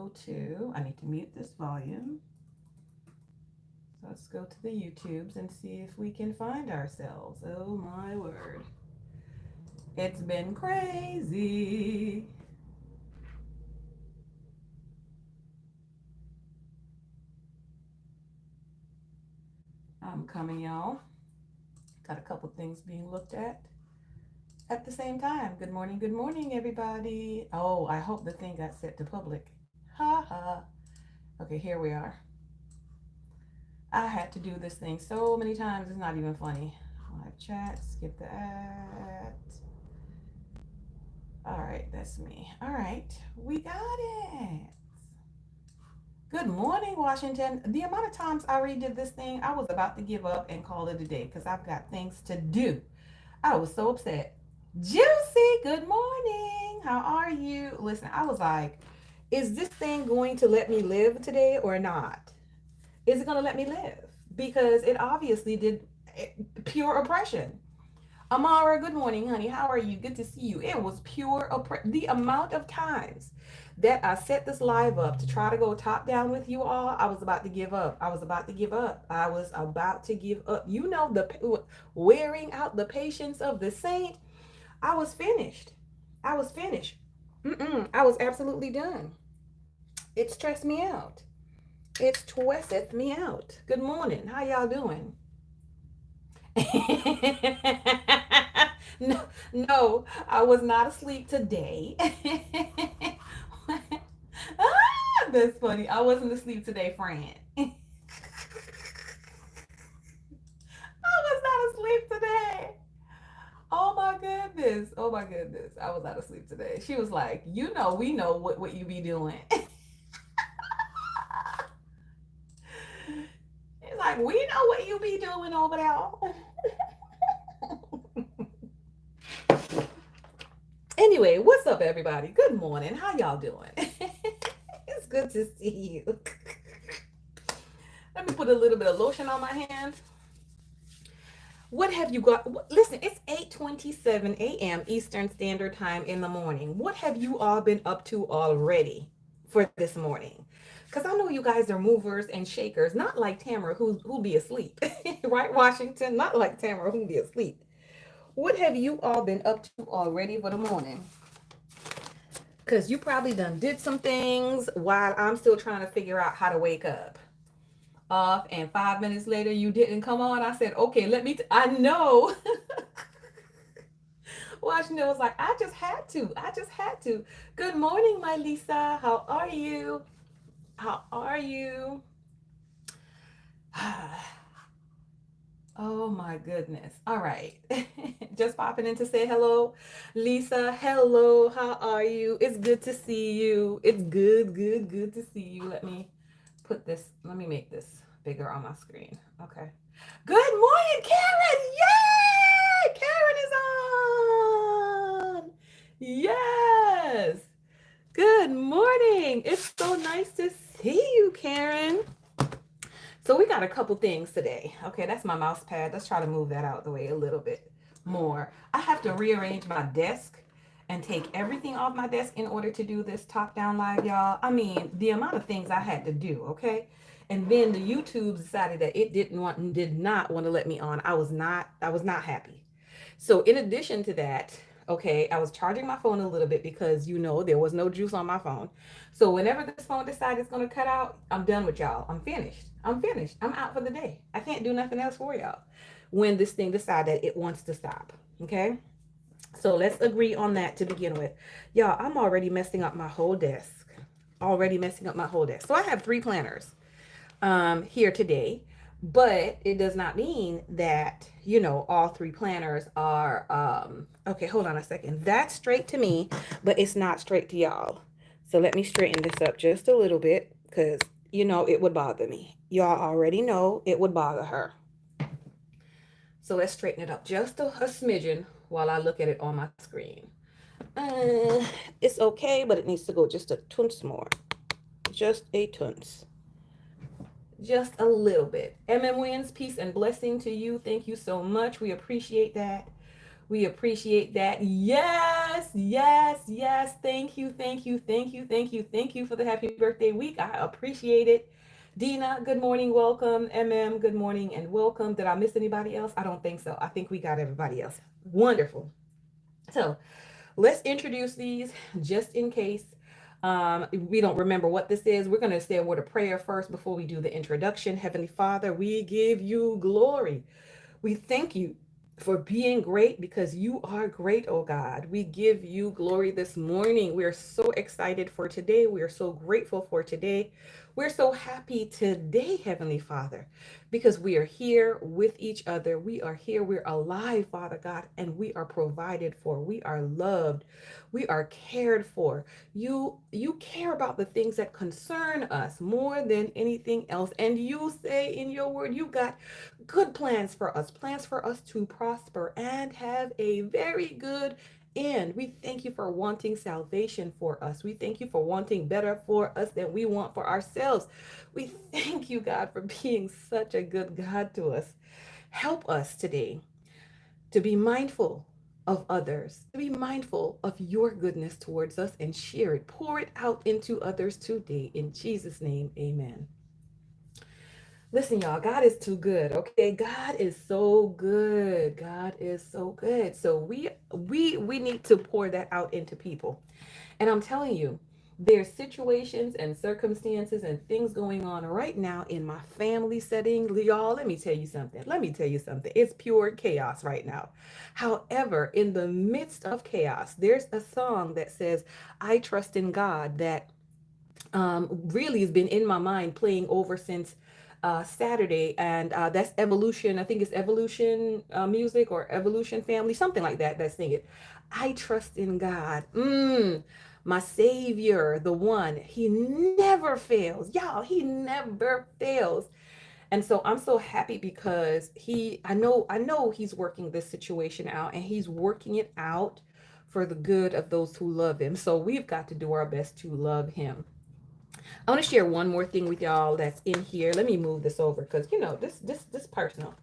go to, I need to mute this volume. So let's go to the YouTubes and see if we can find ourselves. Oh my word. It's been crazy. I'm coming, y'all. Got a couple things being looked at the same time. Good morning, everybody. Oh, I hope the thing got set to public. Ha ha. Okay, here we are. I had to do this thing so many times, it's not even funny. Live chat, skip the ad. All right, that's me. All right, we got it. Good morning, Washington. The amount of times I redid this thing, I was about to give up and call it a day because I've got things to do. I was so upset. Juicy, good morning. How are you? Listen, I was like, is this thing going to let me live today or not? Is it going to let me live? Because it obviously did pure oppression. Amara, good morning, honey. How are you? Good to see you. It was pure oppression. The amount of times that I set this live up to try to go top down with you all, I was about to give up. I was about to give up. I was about to give up. You know, the wearing out the patience of the saint. I was finished. I was finished. I was absolutely done. It stressed me out. It stressed me out. Good morning. How y'all doing? No, no, I was not asleep today. That's funny. I wasn't asleep today, friend. I was not asleep today. Oh my goodness. Oh my goodness. I was not asleep today. She was like, you know, we know what you be doing. It's like, we know what you be doing over there. Anyway, what's up, everybody? Good morning. How y'all doing? It's good to see you. Let me put a little bit of lotion on my hands. What have you got? Listen, it's 8:27 a.m. Eastern Standard Time in the morning. What have you all been up to already for this morning? Because I know you guys are movers and shakers, not like Tamara who'll be asleep, right, Washington? Not like Tamara who'll be asleep. What have you all been up to already for the morning? Because you probably done did some things while I'm still trying to figure out how to wake up. Off, and 5 minutes later you didn't come on. I said, okay, I know. Washington was like, I just had to. Good morning, my Lisa. How are you? How are you? Oh my goodness. All right. Just popping in to say hello. Lisa, hello. How are you? It's good to see you. It's good to see you. Let me make this bigger on my screen. Okay. Good morning, Karen. Yay! Karen is on. Yes. Good morning. It's so nice to see you, Karen. So we got a couple things today. Okay, that's my mouse pad. Let's try to move that out the way a little bit more. I have to rearrange my desk and take everything off my desk in order to do this top down live, y'all. I mean, the amount of things I had to do, okay? And then the YouTube decided that it did not want to let me on. I was not happy. So in addition to that, okay, I was charging my phone a little bit because there was no juice on my phone. So whenever this phone decides it's gonna cut out, I'm done with y'all. I'm finished. I'm finished. I'm out for the day. I can't do nothing else for y'all when this thing decides that it wants to stop. Okay. So let's agree on that to begin with. Y'all, I'm already messing up my whole desk. Already messing up my whole desk. So I have 3 planners here today, but it does not mean that all 3 planners are okay. Hold on a second. That's straight to me, but it's not straight to y'all. So let me straighten this up just a little bit because it would bother me. Y'all already know it would bother her. So let's straighten it up just a smidgen while I look at it on my screen. It's okay, but it needs to go just a tunce more. Just a tunce. Just a little bit. MM Wins, peace and blessing to you. Thank you so much. We appreciate that. We appreciate that. Yes, yes, yes. Thank you, thank you, thank you, thank you, thank you for the happy birthday week. I appreciate it. Dina, good morning, welcome. MM, good morning and welcome. Did I miss anybody else? I don't think so. I think we got everybody else. Wonderful. So let's introduce these just in case we don't remember what this is. We're going to say a word of prayer first before we do the introduction. Heavenly Father, we give you glory. We thank you for being great because you are great, oh God. We give you glory this morning. We are so excited for today. We are so grateful for today. We're so happy today, Heavenly Father, because we are here with each other. We are here. We're alive, Father God, and we are provided for. We are loved. We are cared for. You care about the things that concern us more than anything else. And you say in your word, you got good plans for us to prosper and have a very good end. We thank you for wanting salvation for us. We thank you for wanting better for us than we want for ourselves. We thank you, God, for being such a good God to us. Help us today to be mindful of others, to be mindful of your goodness towards us and share it. Pour it out into others today. In Jesus' name, amen. Listen, y'all, God is too good. Okay, God is so good. God is so good. So we need to pour that out into people. And I'm telling you, there's situations and circumstances and things going on right now in my family setting. Y'all, let me tell you something. Let me tell you something. It's pure chaos right now. However, in the midst of chaos, there's a song that says, I trust in God, that really has been in my mind playing over since Saturday, and that's Evolution. I think it's Evolution Music or Evolution Family, something like that. That's sing it. I trust in God, my Savior, the one. He never fails, y'all. He never fails. And so I'm so happy because I know he's working this situation out, and he's working it out for the good of those who love him. So we've got to do our best to love him. I want to share one more thing with y'all that's in here. Let me move this over because this personal.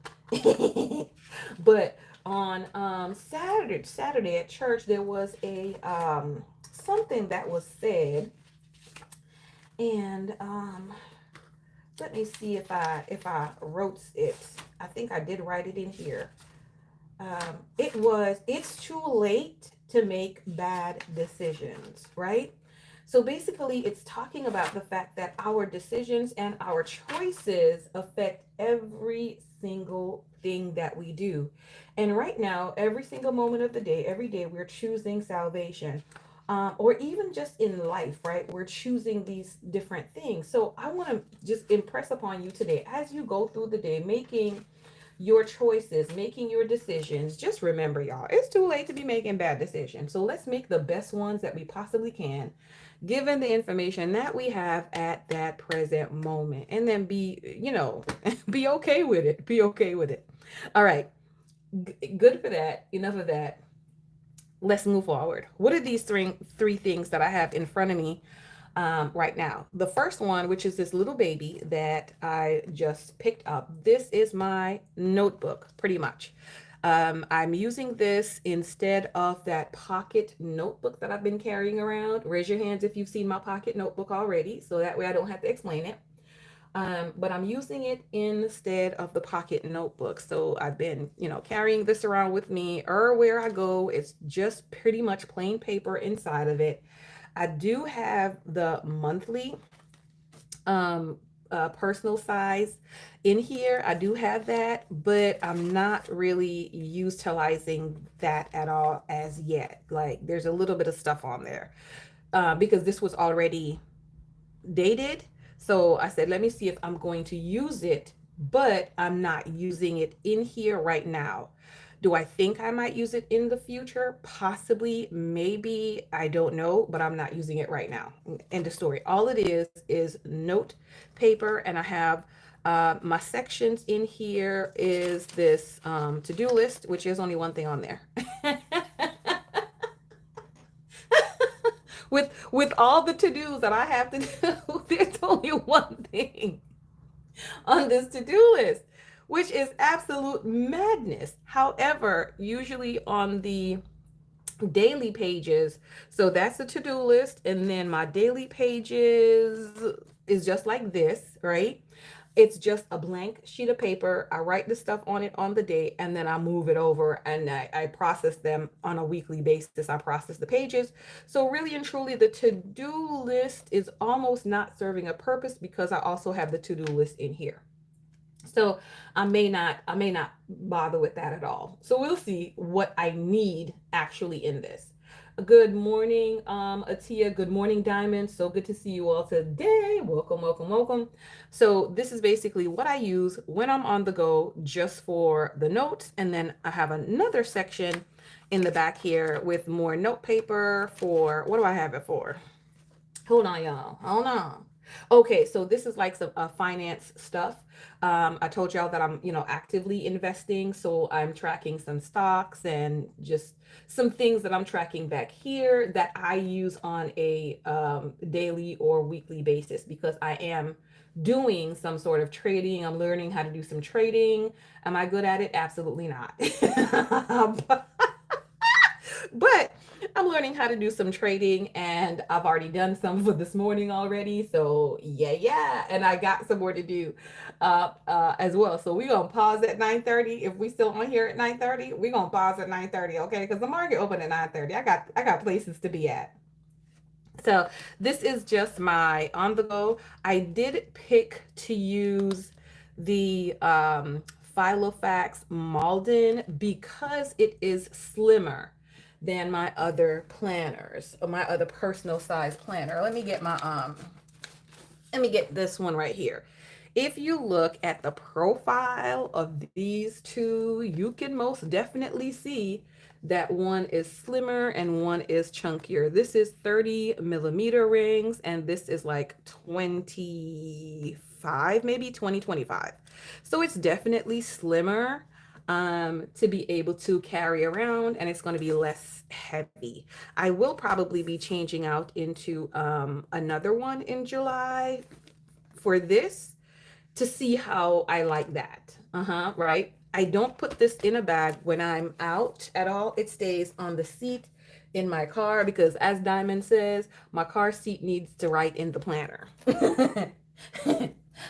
But on Saturday at church there was a something that was said, and let me see if I wrote it. I think I did write it in here. It's too late to make bad decisions, right? So basically, it's talking about the fact that our decisions and our choices affect every single thing that we do. And right now, every single moment of the day, every day, we're choosing salvation. Or even just in life, right? We're choosing these different things. So I want to just impress upon you today, as you go through the day, making your choices, making your decisions. Just remember, y'all, it's too late to be making bad decisions. So let's make the best ones that we possibly can, given the information that we have at that present moment. And then be okay with it. Be okay with it. All right. Good for that. Enough of that. Let's move forward. What are these three things that I have in front of me right now? The first one, which is this little baby that I just picked up. This is my notebook, pretty much. I'm using this instead of that pocket notebook that I've been carrying around. Raise your hands if you've seen my pocket notebook already, so that way I don't have to explain it. But I'm using it instead of the pocket notebook. So I've been, carrying this around with me where I go. It's just pretty much plain paper inside of it. I do have the monthly personal size in here. I do have that, but I'm not really utilizing that at all as yet. Like, there's a little bit of stuff on there because this was already dated. So I said, let me see if I'm going to use it, but I'm not using it in here right now. Do I think I might use it in the future? Possibly, maybe, I don't know, but I'm not using it right now. End of story. All it is note paper, and I have my sections in here is this to-do list, which is only one thing on there. With all the to-dos that I have to do, there's only one thing on this to-do list. which is absolute madness. However, usually on the daily pages, so that's the to-do list, and then my daily pages is just like this, right? It's just a blank sheet of paper. I write the stuff on it on the day, and then I move it over and I process them on a weekly basis. I process the pages. So really and truly, the to-do list is almost not serving a purpose because I also have the to-do list in here. So I may not bother with that at all. So we'll see what I need actually in this. Good morning, Atia. Good morning, Diamond. So good to see you all today. Welcome, welcome, welcome. So this is basically what I use when I'm on the go, just for the notes. And then I have another section in the back here with more note paper for, what do I have it for? Hold on, y'all. Hold on. Okay, so this is like some finance stuff. I told y'all that I'm, actively investing. So I'm tracking some stocks and just some things that I'm tracking back here that I use on a daily or weekly basis because I am doing some sort of trading. I'm learning how to do some trading. Am I good at it? Absolutely not. But I'm learning how to do some trading and I've already done some for this morning already. So yeah. And I got some more to do as well. So we're gonna pause at 9:30. If we still on here at 9:30, we're gonna pause at 9:30, okay? Because the market opened at 9:30. I got places to be at. So this is just my on the go. I did pick to use the Filofax Malden because it is slimmer than my other planners, or my other personal size planner. Let me get this one right here. If you look at the profile of these two, you can most definitely see that one is slimmer and one is chunkier. This is 30 millimeter rings, and this is like 25, maybe 2025. So it's definitely slimmer to be able to carry around, and it's going to be less heavy. I will probably be changing out into another one in July for this to see how I like that. Right? I don't put this in a bag when I'm out at all. It stays on the seat in my car because, as Diamond says, my car seat needs to write in the planner.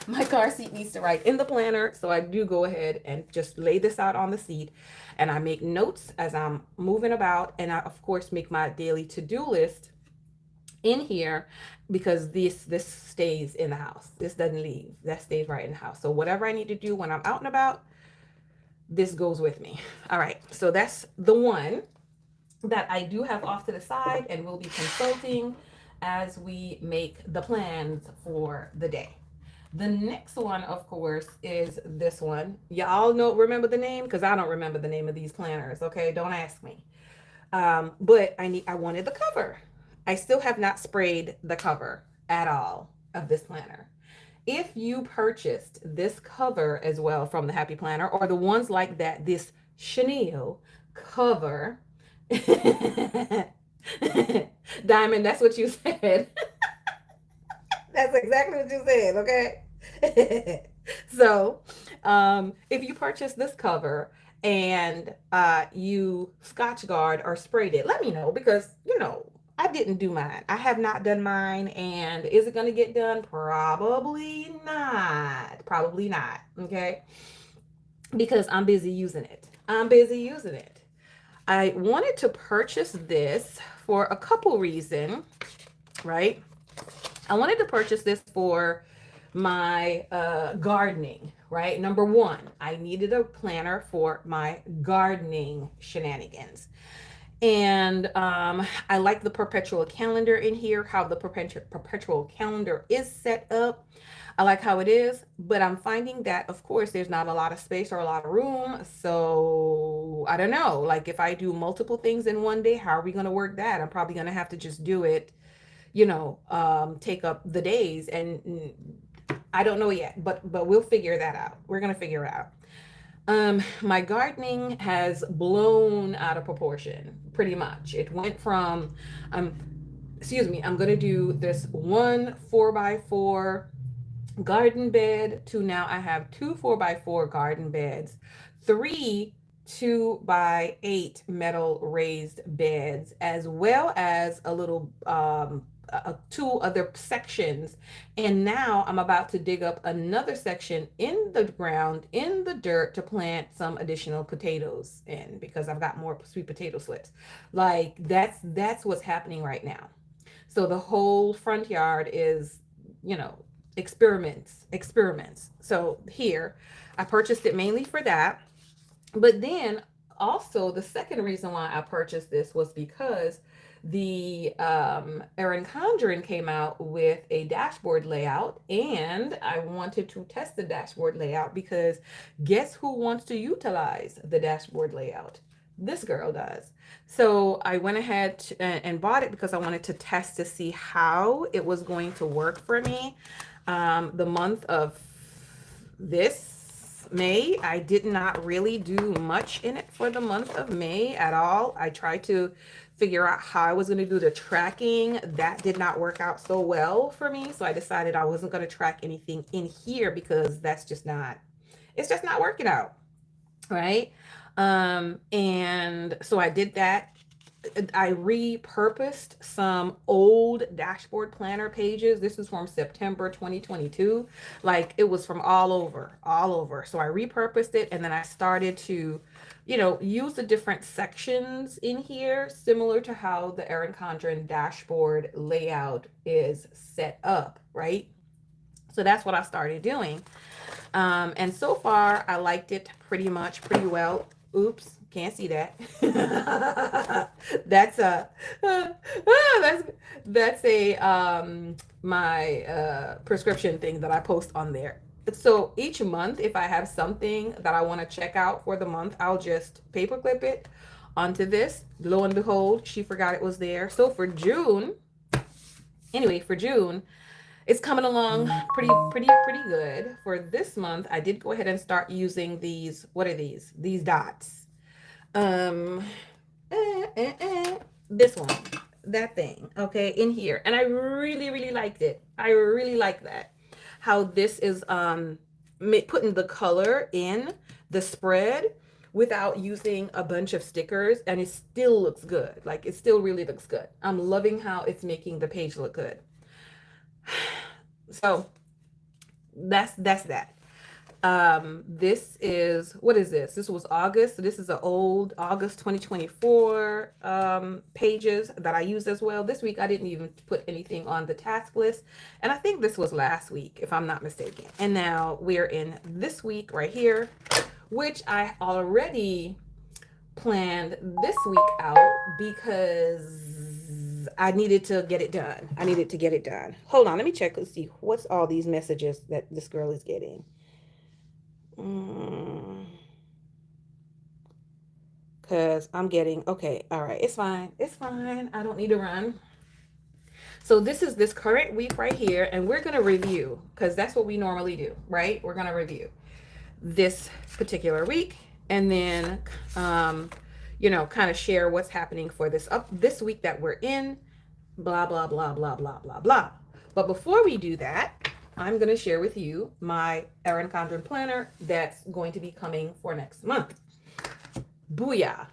My car seat needs to write in the planner. So I do go ahead and just lay this out on the seat and I make notes as I'm moving about. And I, of course, make my daily to-do list in here because this stays in the house. This doesn't leave. That stays right in the house. So whatever I need to do when I'm out and about, this goes with me. All right. So that's the one that I do have off to the side and we'll be consulting as we make the plans for the day. The next one, of course, is this one. Y'all remember the name? Because I don't remember the name of these planners. Okay, don't ask me. But I wanted the cover. I still have not sprayed the cover at all of this planner. If you purchased this cover as well from the Happy Planner or the ones like that, this chenille cover, Diamond, that's what you said. That's exactly what you said, okay? So, if you purchase this cover and you Scotch Guard or sprayed it, let me know because, I didn't do mine. I have not done mine. And is it going to get done? Probably not. Probably not. Okay. Because I'm busy using it. I wanted to purchase this for a couple reasons, right? I wanted to purchase this for my gardening, right? Number one, I needed a planner for my gardening shenanigans. And I like the perpetual calendar in here, how the perpetual calendar is set up. I like how it is, but I'm finding that, of course, there's not a lot of space or a lot of room. So I don't know, like if I do multiple things in one day, how are we going to work that? I'm probably going to have to just do it, take up the days. And I don't know yet, but we'll figure that out. We're going to figure it out. My gardening has blown out of proportion, pretty much. It went from, I'm going to do this one 4x4 garden bed to now I have two 4x4 garden beds, three 2x8 metal raised beds, as well as a little two other sections. And now I'm about to dig up another section in the ground, in the dirt, to plant some additional potatoes in because I've got more sweet potato slips. Like that's what's happening right now. So the whole front yard is, you know, experiments. So here, I purchased it mainly for that. But then also the second reason why I purchased this was because the Erin Condren came out with a dashboard layout, and I wanted to test the dashboard layout because guess who wants to utilize the dashboard layout? This girl does. So I went ahead and bought it because I wanted to test to see how it was going to work for me. The month of this May, I did not really do much in it for the month of May at all. I tried to figure out how I was going to do the tracking. That did not work out so well for me. So I decided I wasn't going to track anything in here because it's just not working out. Right. And so I did that. I repurposed some old dashboard planner pages. This is from September 2022. Like it was from all over, all over. So I repurposed it, and then I started to, use the different sections in here, similar to how the Erin Condren dashboard layout is set up, right? So that's what I started doing. And so far, I liked it pretty well. Oops, can't see that. That's a that's a my prescription thing that I post on there. So each month, if I have something that I want to check out for the month, I'll just paperclip it onto this. Lo and behold, she forgot it was there. So for June, anyway, for June, it's coming along pretty good. For this month, I did go ahead and start using these. What are these? These dots. Um, this one, that thing, okay, in here. And I really liked it. I really like that. How this is putting the color in the spread without using a bunch of stickers, and it still looks good. Like it still really looks good. I'm loving how it's making the page look good. So that's that. This is, what is this? This was August. So this is an old August 2024 pages that I used as well. This week I didn't even put anything on the task list. And I think this was last week, if I'm not mistaken. And now we're in this week right here, which I already planned this week out because I needed to get it done. I needed to get it done. Hold on, let me check. Let's see what's all these messages that this girl is getting. Because I'm getting, okay, all right, it's fine. It's fine. I don't need to run. So this is this current week right here, and we're going to review because that's what we normally do, right? We're going to review this particular week, and then kind of share what's happening for this week that we're in, blah blah blah blah blah blah blah. But before we do that, I'm going to share with you my Erin Condren planner that's going to be coming for next month. Booyah.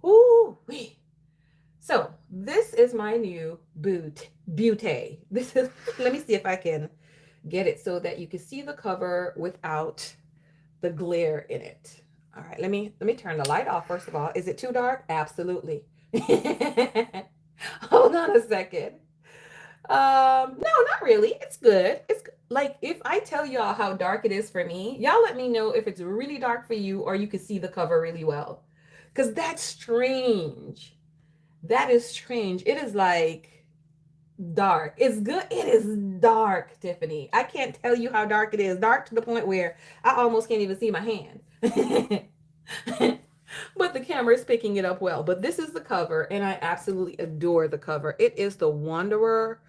Ooh wee. So this is my new beauty. This is, let me see if I can get it so that you can see the cover without the glare in it. All right, let me turn the light off first of all. Is it too dark? Absolutely. Hold on a second. No, not really. It's good. It's like if I tell y'all how dark it is for me, y'all let me know if it's really dark for you or you can see the cover really well. Because that's strange. That is strange. It is like dark. It's good. It is dark, Tiffany. I can't tell you how dark it is. Dark to the point where I almost can't even see my hand. But the camera is picking it up well. But this is the cover, and I absolutely adore the cover. It is the Wanderer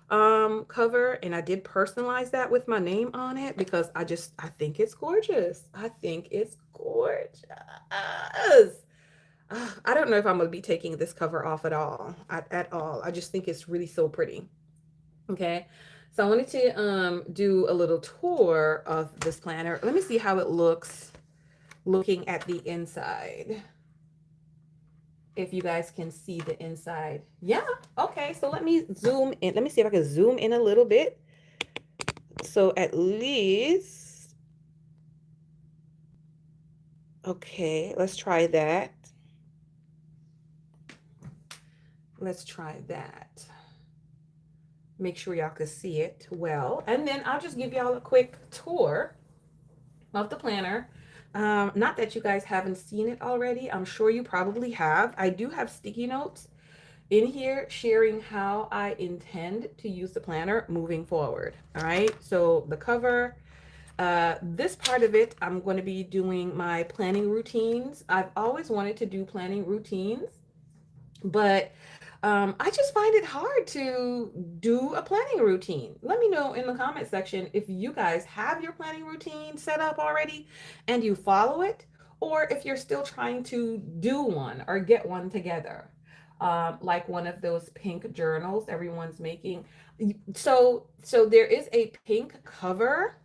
cover, and I did personalize that with my name on it because I think it's gorgeous. I think it's gorgeous. I don't know if I'm going to be taking this cover off at all. At all. I just think it's really so pretty. Okay. So I wanted to do a little tour of this planner. Let me see how it looks looking at the inside. If you guys can see the inside. Yeah, okay. So let me zoom in. Let me see if I can zoom in a little bit. So at least, okay, let's try that. Let's try that. Make sure y'all can see it well. And then I'll just give y'all a quick tour of the planner. Not that you guys haven't seen it already. I'm sure you probably have. I do have sticky notes in here sharing how I intend to use the planner moving forward. All right. So the cover, this part of it, I'm going to be doing my planning routines. I've always wanted to do planning routines, but I just find it hard to do a planning routine. Let me know in the comment section if you guys have your planning routine set up already and you follow it, or if you're still trying to do one or get one together. Like one of those pink journals everyone's making. So there is a pink cover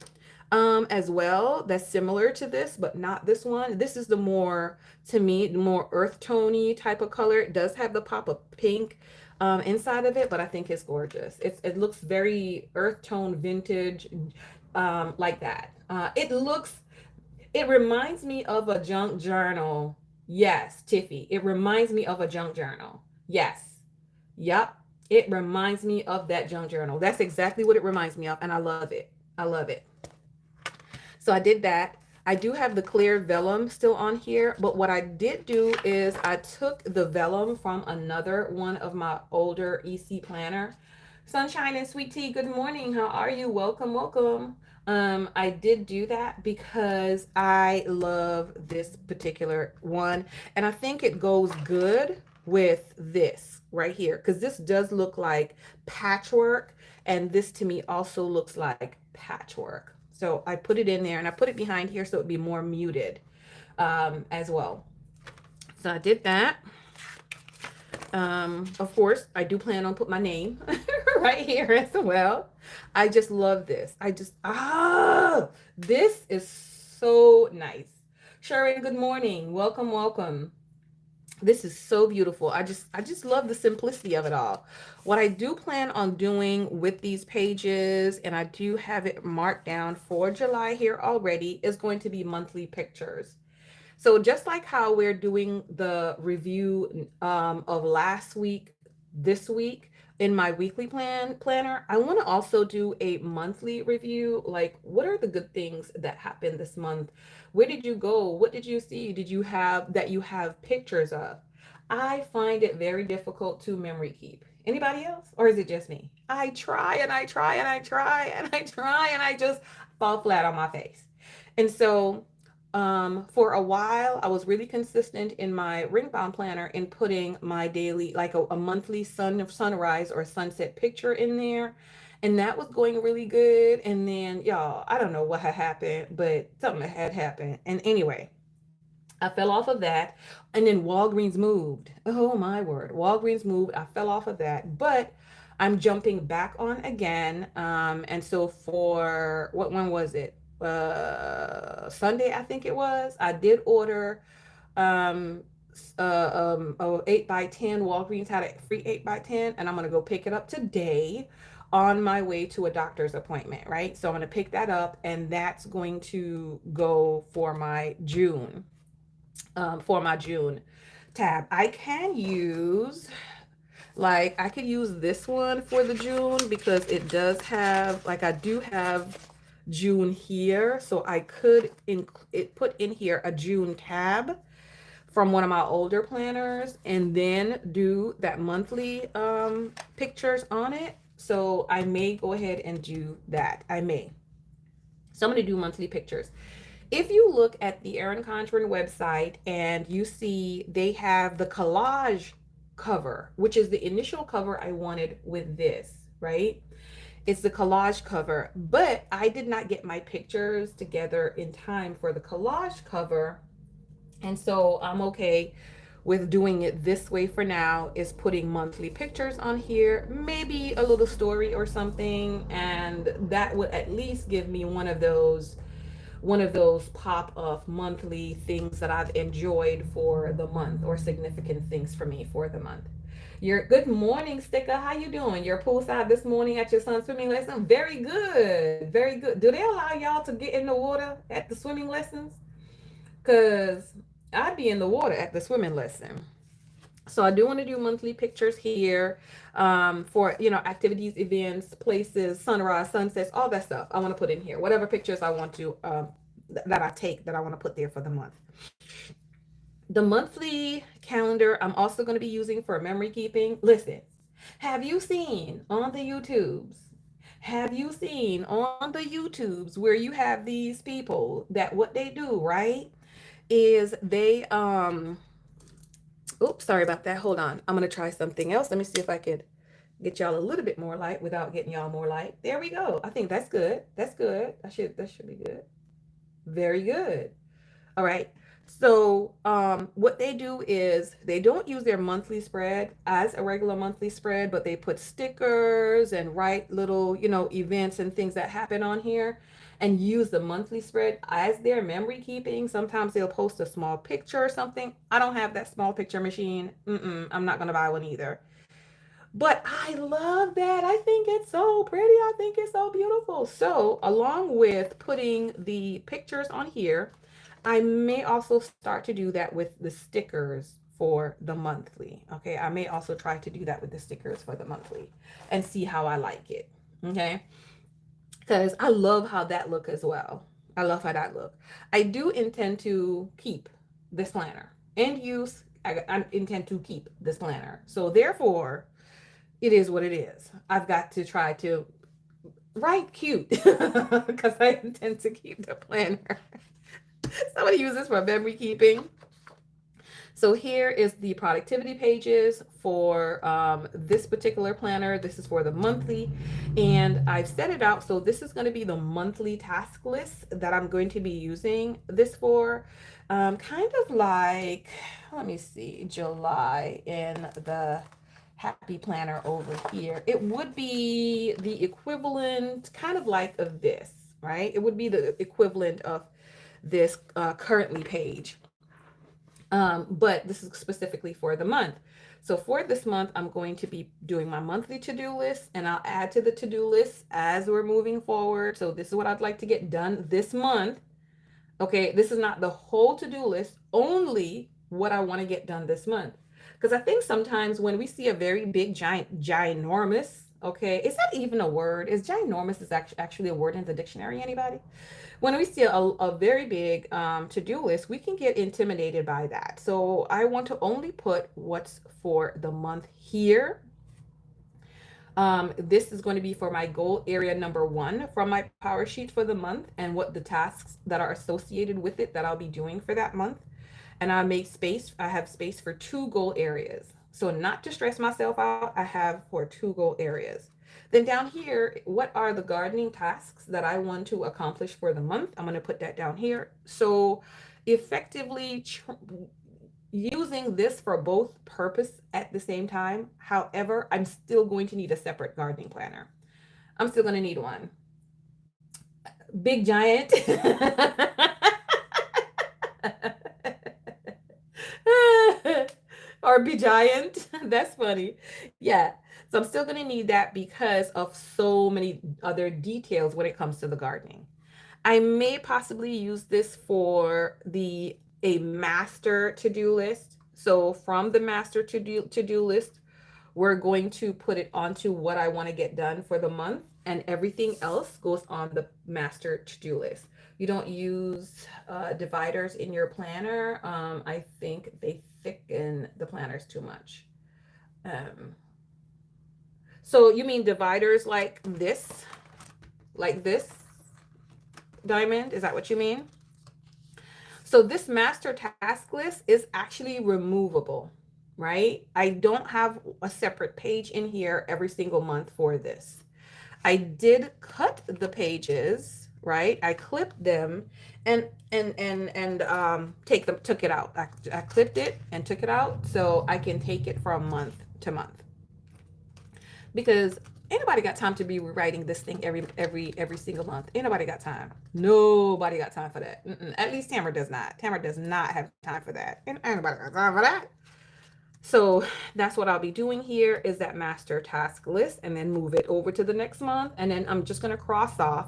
as well that's similar to this, but not this one. This is the more, to me, the more earth tony type of color. It does have the pop of pink inside of it, but I think it's gorgeous. It looks very earth tone vintage, like that. It reminds me of a junk journal. Yes, Tiffy, it reminds me of a junk journal. Yes. Yep. It reminds me of that junk journal. That's exactly what it reminds me of, and I love it. I love it. So I did that. I do have the clear vellum still on here, but what I did do is I took the vellum from another one of my older EC planner. Sunshine and Sweet Tea, good morning. How are you? Welcome, welcome. I did do that because I love this particular one, and I think it goes good with this right here because this does look like patchwork, and this to me also looks like patchwork. So I put it in there and I put it behind here so it'd be more muted as well. So I did that. Of course, I do plan on put my name right here as well. I just love this. This is so nice. Sharon, good morning. Welcome, welcome. This is so beautiful. I just love the simplicity of it all. What I do plan on doing with these pages, and I do have it marked down for July here already, is going to be monthly pictures. So just like how we're doing the review of last week, this week in my weekly planner, I want to also do a monthly review. Like, what are the good things that happened this month? Where did you go? What did you see? Did you have that you have pictures of? I find it very difficult to memory keep. Anybody else? Or is it just me? I try and I try and I try and I try and I just fall flat on my face. And so for a while, I was really consistent in my ring bound planner in putting my daily, like a monthly sunrise or sunset picture in there. And that was going really good. And then, y'all, I don't know what had happened, but something had happened. And anyway, I fell off of that. And then Walgreens moved. Oh, my word. Walgreens moved. I fell off of that. But I'm jumping back on again. And so for what one was it? Sunday, I think it was. I did order um 8x10. Walgreens had a free 8x10, and I'm gonna go pick it up today on my way to a doctor's appointment, right? So I'm gonna pick that up, and that's going to go for my June tab. I can use, like, I could use this one for the June because it does have, like, I do have June here. So I could put in here a June tab from one of my older planners and then do that monthly pictures on it. So I may go ahead and do that. I may. So I'm going to do monthly pictures. If you look at the Erin Condren website and you see they have the collage cover, which is the initial cover I wanted with this, right? It's the collage cover, but I did not get my pictures together in time for the collage cover. And so I'm okay with doing it this way for now is putting monthly pictures on here, maybe a little story or something, and that would at least give me one of those pop of monthly things that I've enjoyed for the month, or significant things for me for the month. Your good morning, Sticker. How you doing? You're poolside this morning at your son's swimming lesson. Very good, very good. Do they allow y'all to get in the water at the swimming lessons? Cause I'd be in the water at the swimming lesson. So I do want to do monthly pictures here, for activities, events, places, sunrise, sunsets, all that stuff. I want to put in here whatever pictures I want to, that I take, that I want to put there for the month. The monthly calendar I'm also going to be using for memory keeping. Listen, have you seen on the YouTubes? Have you seen on the YouTubes where you have these people that what they do, right? Is they oops, sorry about that. Hold on. I'm gonna try something else. Let me see if I could get y'all a little bit more light without getting y'all more light. There we go. I think that's good. That's good. That should be good. Very good. All right. So what they do is they don't use their monthly spread as a regular monthly spread, but they put stickers and write little, events and things that happen on here, and use the monthly spread as their memory keeping. Sometimes they'll post a small picture or something. I don't have that small picture machine. I'm not going to buy one either. But I love that. I think it's so pretty. I think it's so beautiful. So, along with putting the pictures on here, I may also start to do that with the stickers for the monthly. Okay. I may also try to do that with the stickers for the monthly and see how I like it. Okay. Because I love how that look as well. I love how that look. I do intend to keep this planner and use, I intend to keep this planner. So, therefore, it is what it is. I've got to try to write cute because I intend to keep the planner. So I'm going to use this for memory keeping. So here is the productivity pages for this particular planner. This is for the monthly, and I've set it out. So this is going to be the monthly task list that I'm going to be using this for. Kind of like, let me see, July in the Happy Planner over here. It would be the equivalent, kind of like of this, right? It would be the equivalent of this currently page. But this is specifically for the month. So for this month, I'm going to be doing my monthly to-do list, and I'll add to the to-do list as we're moving forward. So this is what I'd like to get done this month. Okay, this is not the whole to-do list, only what I want to get done this month. Because I think sometimes when we see a very big, giant, ginormous, okay, is that even a word? Is ginormous is actually a word in the dictionary, anybody? When we see a very big to-do list, we can get intimidated by that. So I want to only put what's for the month here. This is going to be for my goal area number 1 from my power sheet for the month, and what the tasks that are associated with it that I'll be doing for that month. And I have space for 2 goal areas. So not to stress myself out, I have for 2 goal areas. Then down here, what are the gardening tasks that I want to accomplish for the month? I'm going to put that down here. So effectively using this for both purpose at the same time. However, I'm still going to need a separate gardening planner. I'm still going to need one. Big giant. Or be giant. That's funny. Yeah. So I'm still going to need that because of so many other details when it comes to the gardening. I may possibly use this for a master to-do list. So from the master to-do list, we're going to put it onto what I want to get done for the month, and everything else goes on the master to-do list. You don't use dividers in your planner. I think they thicken the planners too much. So you mean dividers like this diamond? Is that what you mean? So this master task list is actually removable, right? I don't have a separate page in here every single month for this. I did cut the pages, right? I clipped them and took it out. I clipped it and took it out so I can take it from month to month, because anybody got time to be rewriting this thing every single month? Anybody got time? Nobody got time for that. At least Tamara does not. Tamara does not have time for that. And anybody got time for that? So that's what I'll be doing here, is that master task list, and then move it over to the next month. And then I'm just going to cross off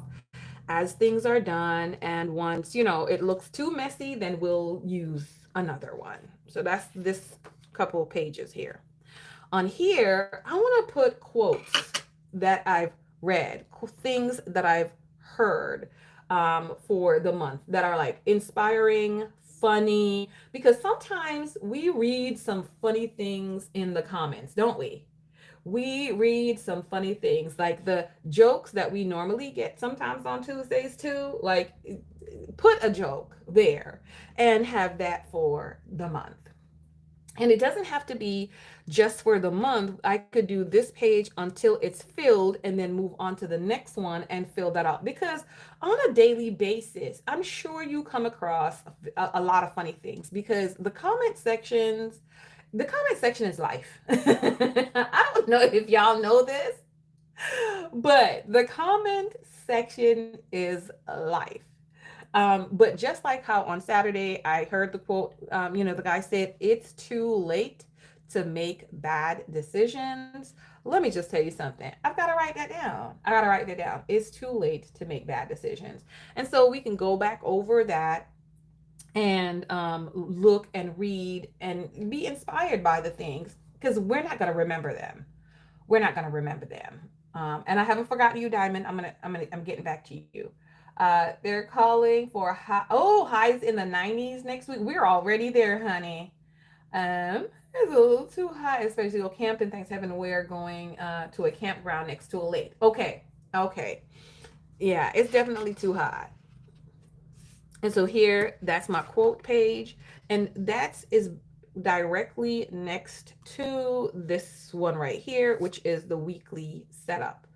as things are done. And once, it looks too messy, then we'll use another one. So that's this couple pages here. On here, I want to put quotes that I've read, things that I've heard for the month that are like inspiring, funny, because sometimes we read some funny things in the comments, don't we? We read some funny things, like the jokes that we normally get sometimes on Tuesdays too. Like, put a joke there and have that for the month. And it doesn't have to be just for the month. I could do this page until it's filled and then move on to the next one and fill that out. Because on a daily basis, I'm sure you come across a lot of funny things, because the comment section is life. I don't know if y'all know this, but the comment section is life. But just like how on Saturday I heard the quote, the guy said, "It's too late to make bad decisions." Let me just tell you something. I've got to write that down. I got to write that down. It's too late to make bad decisions. And so we can go back over that and look and read and be inspired by the things, because we're not going to remember them. We're not going to remember them. And I haven't forgotten you, Diamond. I'm getting back to you. They're calling for highs in the 90s next week. We're already there, honey. It's a little too high, especially go camping. Thanksgiving, we're going to a campground next to a lake. Okay. Yeah, it's definitely too high. And so here, that's my quote page, and that is directly next to this one right here, which is the weekly setup,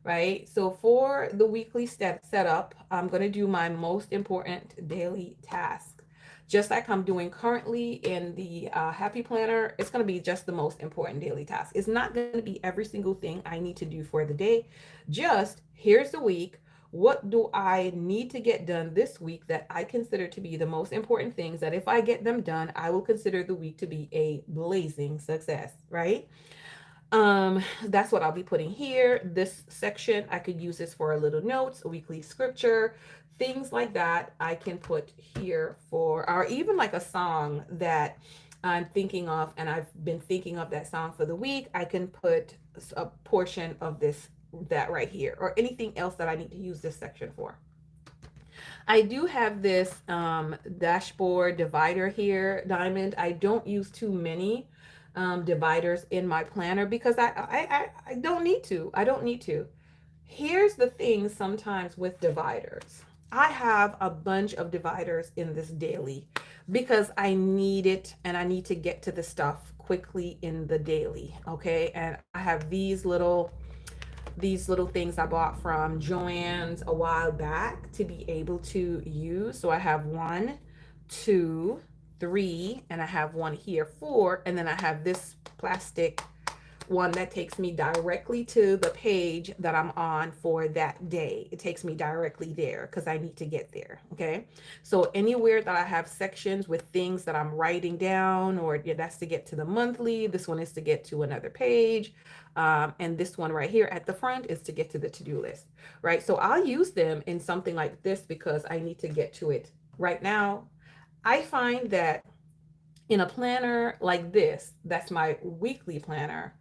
right? So for the weekly setup, I'm going to do my most important daily task. Just like I'm doing currently in the Happy Planner, it's going to be just the most important daily task. It's not going to be every single thing I need to do for the day. Just here's the week. What do I need to get done this week that I consider to be the most important things, that if I get them done, I will consider the week to be a blazing success, right? That's what I'll be putting here. This section, I could use this for a little notes, a weekly scripture, things like that I can put here for, or even like a song that I'm thinking of, and I've been thinking of that song for the week. I can put a portion of that right here, or anything else that I need to use this section for. I do have this dashboard divider here, Diamond. I don't use too many dividers in my planner, because I don't need to. I don't need to. Here's the thing sometimes with dividers. I have a bunch of dividers in this daily because I need it, and I need to get to the stuff quickly in the daily. Okay. And I have these little things I bought from Joann's a while back to be able to use. So I have 1, 2, 3, and I have one here, 4, and then I have this plastic one that takes me directly to the page that I'm on for that day. It takes me directly there because I need to get there. Okay. So anywhere that I have sections with things that I'm writing down, or that's to get to the monthly, this one is to get to another page. And this one right here at the front is to get to the to-do list, right? So I'll use them in something like this because I need to get to it right now. I find that in a planner like this, that's my weekly planner,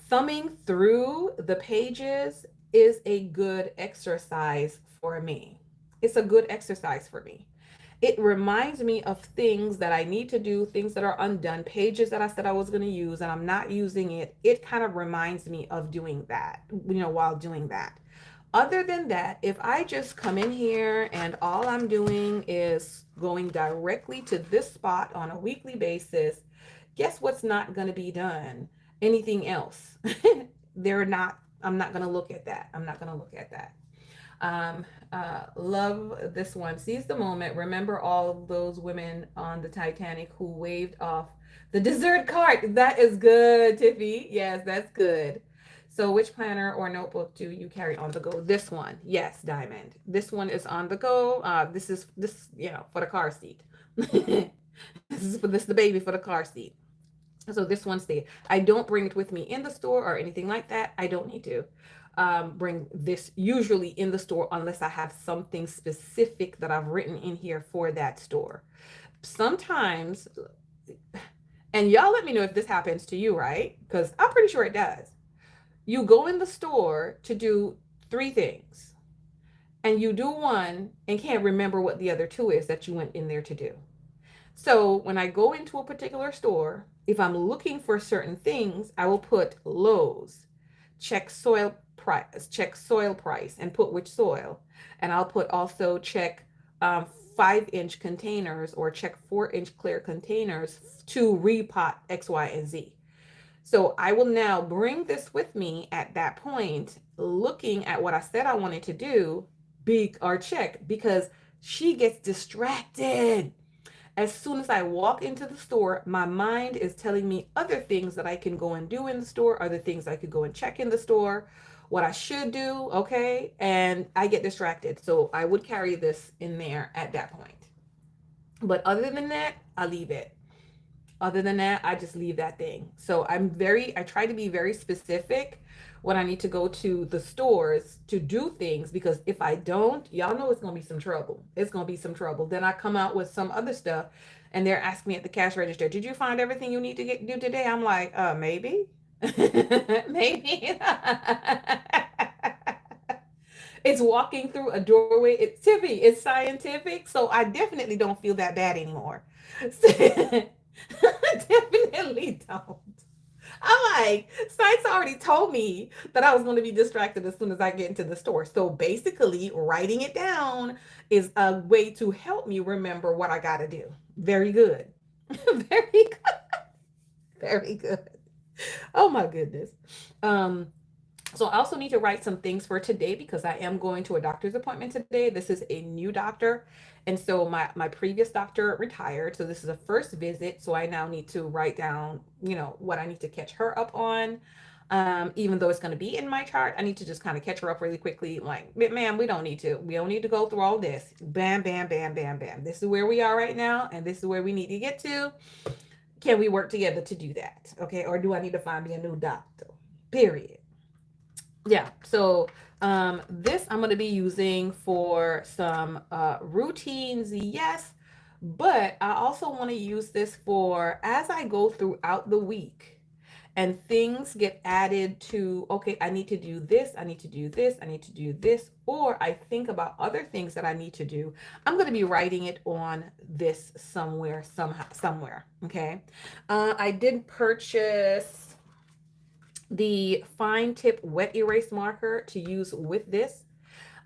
thumbing through the pages is a good exercise for me. It's a good exercise for me. It reminds me of things that I need to do, things that are undone, pages that I said I was going to use and I'm not using it. It kind of reminds me of doing that, while doing that. Other than that, if I just come in here and all I'm doing is going directly to this spot on a weekly basis, guess what's not going to be done? Anything else. I'm not going to look at that. I'm not going to look at that. Um, love this one. Seize the moment. Remember all those women on the Titanic who waved off the dessert cart. That is good, Tiffy. Yes, that's good. So, which planner or notebook do you carry on the go? This one, yes, Diamond. This one is on the go. This, for the car seat. This the baby for the car seat. So this one stayed. I don't bring it with me in the store or anything like that. I don't need to bring this usually in the store unless I have something specific that I've written in here for that store. Sometimes, and y'all let me know if this happens to you, right? Because I'm pretty sure it does. You go in the store to do three things, and you do one and can't remember what the other two is that you went in there to do. So when I go into a particular store, if I'm looking for certain things, I will put Lowe's, check soil price, and put which soil. And I'll put also check 5-inch containers or check 4-inch clear containers to repot X, Y, and Z. So I will now bring this with me at that point, looking at what I said I wanted to do, or check, because she gets distracted. As soon as I walk into the store, my mind is telling me other things that I can go and do in the store, other things I could go and check in the store, what I should do, okay? And I get distracted. So I would carry this in there at that point. But other than that, I leave it. Other than that, I just leave that thing. So I try to be very specific when I need to go to the stores to do things, because if I don't, y'all know it's going to be some trouble. It's going to be some trouble. Then I come out with some other stuff and they're asking me at the cash register, did you find everything you need to do today? I'm like, maybe. Maybe. It's walking through a doorway. It's Tiffy. It's scientific. So I definitely don't feel that bad anymore. Definitely don't. I'm like, science already told me that I was going to be distracted as soon as I get into the store. So basically, writing it down is a way to help me remember what I got to do. Very good. Very good. Very good. Oh my goodness. Um, so I also need to write some things for today because I am going to a doctor's appointment today. This is a new doctor. And so my previous doctor retired. So this is a first visit. So I now need to write down, what I need to catch her up on. Even though it's going to be in my chart, I need to just kind of catch her up really quickly. Like, ma'am, we don't need to go through all this. Bam, bam, bam, bam, bam. This is where we are right now. And this is where we need to get to. Can we work together to do that? Okay. Or do I need to find me a new doctor? Period. Yeah, so this I'm going to be using for some routines, yes, but I also want to use this for as I go throughout the week and things get added to, okay, I need to do this, I need to do this, I need to do this, or I think about other things that I need to do. I'm going to be writing it on this somewhere, somehow, somewhere, okay? I did purchase the fine tip wet erase marker to use with this.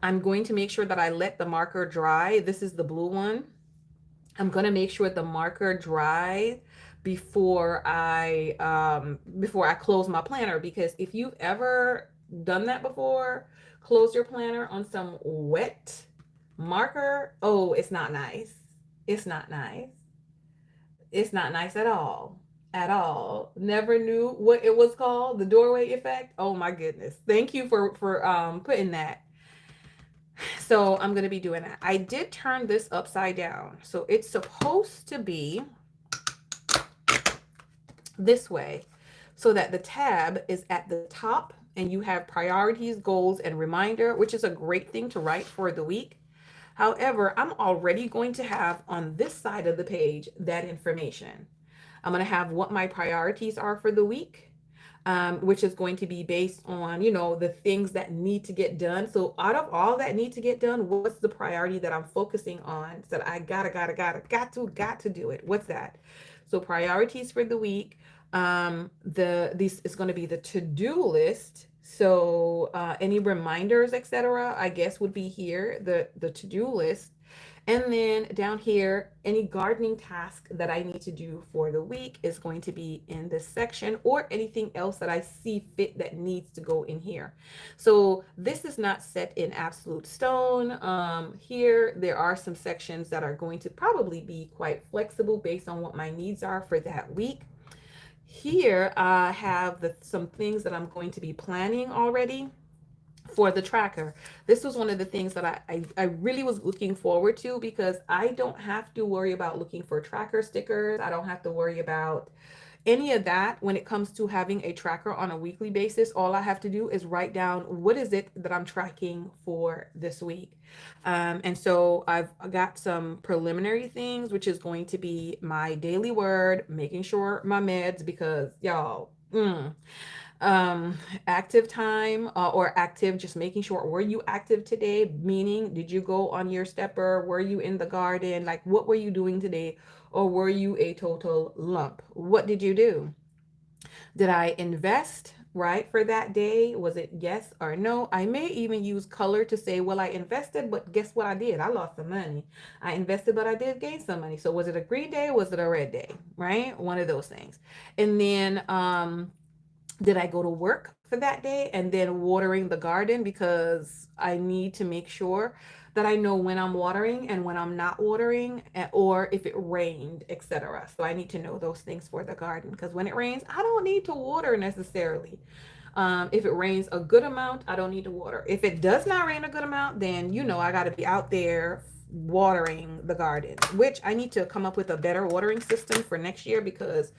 I'm going to make sure that I let the marker dry. This is the blue one. I'm going to make sure the marker dries before I close my planner, because if you've ever done that before, close your planner on some wet marker, oh, it's not nice. It's not nice. It's not nice at all. At all. Never knew what it was called, the doorway effect. Oh my goodness. Thank you for putting that. So I'm going to be doing that. I did turn this upside down. So it's supposed to be this way so that the tab is at the top and you have priorities, goals, and reminder, which is a great thing to write for the week. However, I'm already going to have on this side of the page that information. I'm going to have what my priorities are for the week, which is going to be based on, the things that need to get done. So out of all that need to get done, what's the priority that I'm focusing on? So that I got to do it. What's that? So priorities for the week. This is going to be the to-do list. So any reminders, etc., I guess would be here, the to-do list. And then down here, any gardening task that I need to do for the week is going to be in this section, or anything else that I see fit that needs to go in here. So this is not set in absolute stone. Here, there are some sections that are going to probably be quite flexible based on what my needs are for that week. Here, I have some things that I'm going to be planning already for the tracker. This was one of the things that I really was looking forward to, because I don't have to worry about looking for tracker stickers. I don't have to worry about any of that when it comes to having a tracker on a weekly basis. All I have to do is write down what is it that I'm tracking for this week. And so I've got some preliminary things, which is going to be my daily word, making sure my meds, because y'all, active time, or active, just making sure, were you active today, meaning did you go on your stepper, were you in the garden, like what were you doing today, or were you a total lump? What did you do? Did I invest right for that day? Was it yes or no? I may even use color to say, well, I invested, but guess what I did? I lost some money. I invested, but I did gain some money. So was it a green day? Was it a red day? Right? One of those things. And then did I go to work for that day, and then watering the garden, because I need to make sure that I know when I'm watering and when I'm not watering, or if it rained, etc. So I need to know those things for the garden, because when it rains, I don't need to water necessarily. If it rains a good amount, I don't need to water. If it does not rain a good amount, then I got to be out there watering the garden, which I need to come up with a better watering system for next year, because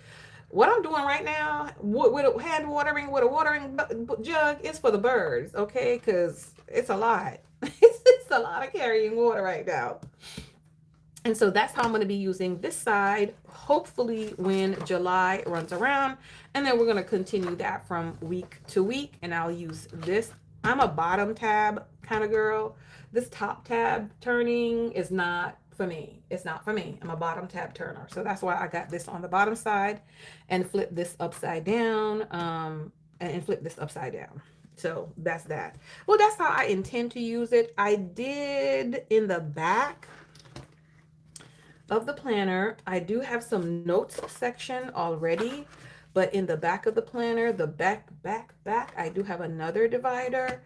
what I'm doing right now with a hand watering, with a watering jug, is for the birds, okay? Because it's a lot. It's a lot of carrying water right now. And so that's how I'm going to be using this side, hopefully when July runs around. And then we're going to continue that from week to week. And I'll use this. I'm a bottom tab kind of girl. This top tab turning is not for me. It's not for me. I'm a bottom tab turner. So that's why I got this on the bottom side, and flip this upside down, and flip this upside down. So that's that. Well, that's how I intend to use it. I did in the back of the planner, I do have some notes section already, but in the back of the planner, the back, I do have another divider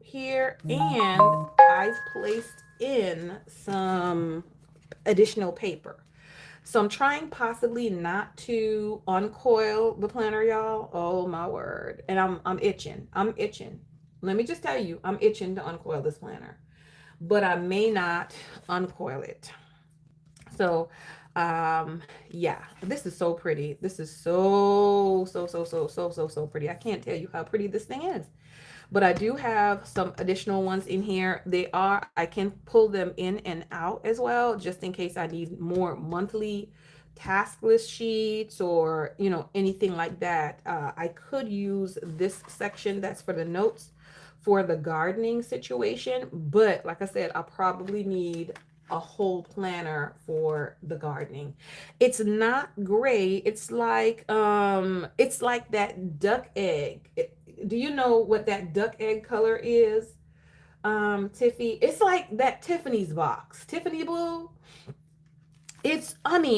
here, and I've placed in some additional paper. So I'm trying possibly not to uncoil the planner, y'all. Oh my word. And I'm itching. I'm itching. Let me just tell you, I'm itching to uncoil this planner, but I may not uncoil it. So, yeah, this is so pretty. This is so pretty. I can't tell you how pretty this thing is. But I do have some additional ones in here. I can pull them in and out as well, just in case I need more monthly task list sheets, or, anything like that. I could use this section that's for the notes for the gardening situation. But like I said, I'll probably need a whole planner for the gardening. It's not gray. It's like that duck egg. Do you know what that duck egg color is? Tiffy. It's like that Tiffany's box. Tiffany blue. It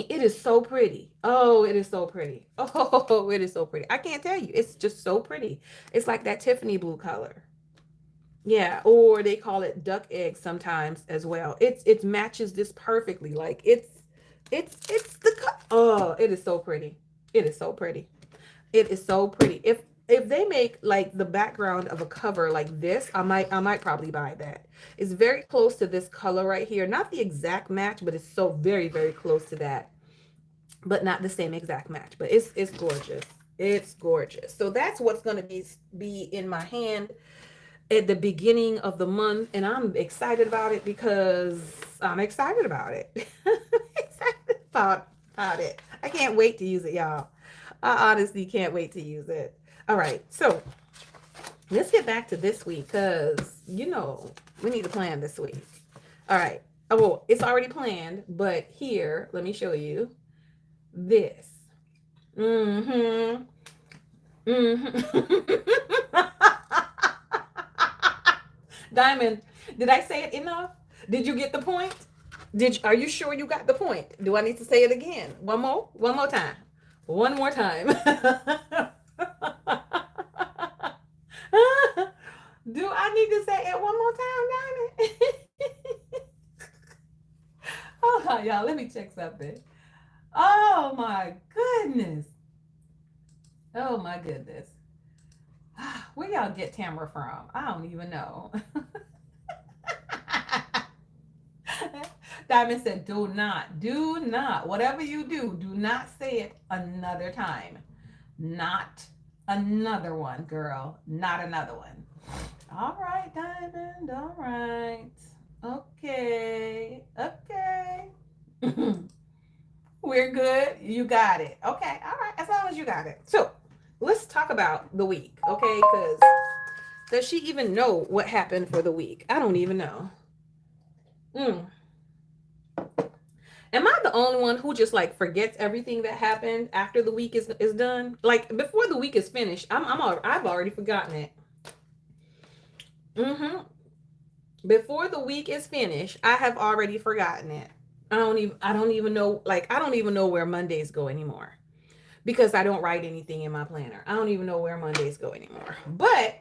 is so pretty. Oh, it is so pretty. Oh, it is so pretty. I can't tell you. It's just so pretty. It's like that Tiffany blue color. Yeah, or they call it duck egg sometimes as well. It matches this perfectly. Like it's oh, it is so pretty. It is so pretty. It is so pretty. If they make like the background of a cover like this, I might probably buy that. It's very close to this color right here. Not the exact match, but it's so very, very close to that. But not the same exact match. But it's gorgeous. It's gorgeous. So that's what's gonna be in my hand at the beginning of the month, and I'm excited about it, because I'm excited about it. Excited about it. I can't wait to use it, y'all. I honestly can't wait to use it. All right, so let's get back to this week, because we need to plan this week. All right. Oh, well, it's already planned, but here, let me show you this. Mm-hmm. Mm-hmm. Diamond, did I say it enough? Did you get the point? Are you sure you got the point? Do I need to say it again? One more time. One more time. Do I need to say it one more time, Diamond? Hold on, y'all. Let me check something. Oh my goodness. Oh my goodness. Where y'all get Tamara from? I don't even know. Diamond said, do not, whatever you do not say it another time. Not another one, girl. Not another one. All right, Diamond. All right. Okay. Okay. We're good. You got it. Okay. All right. As long as you got it. So let's talk about the week. Okay. Because does she even know what happened for the week? I don't even know. Am I the only one who just like forgets everything that happened after the week is done? Like before the week is finished, I've already forgotten it. Before the week is finished, I have already forgotten it. I don't even know, like I don't even know where Mondays go anymore because I don't write anything in my planner. I don't even know where Mondays go anymore. But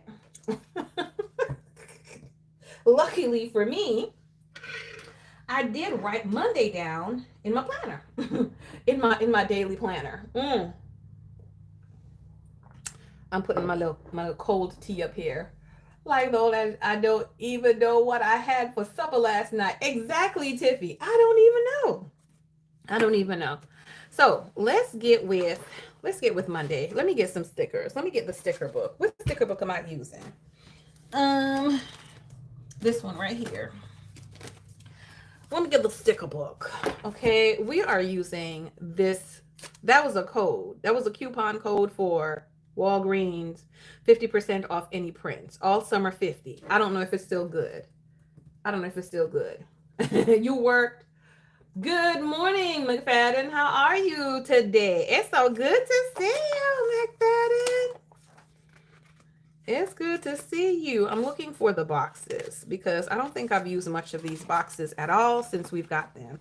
luckily for me, I did write Monday down in my planner, in my daily planner. I'm putting my little cold tea up here. Like though that I don't even know what I had for supper last night. Exactly, Tiffy. I don't even know. I don't even know. So let's get with Monday. Let me get some stickers. Let me get the sticker book. What sticker book am I using? Um, this one right here. Let me get the sticker book. Okay, we are using this. That was a code. That was a coupon code for Walgreens, 50% off any prints. All summer 50. I don't know if it's still good. I don't know if it's still good. You worked. Good morning, McFadden. How are you today? It's so good to see you, McFadden. It's good to see you. I'm looking for the boxes because I don't think I've used much of these boxes at all since we've got them.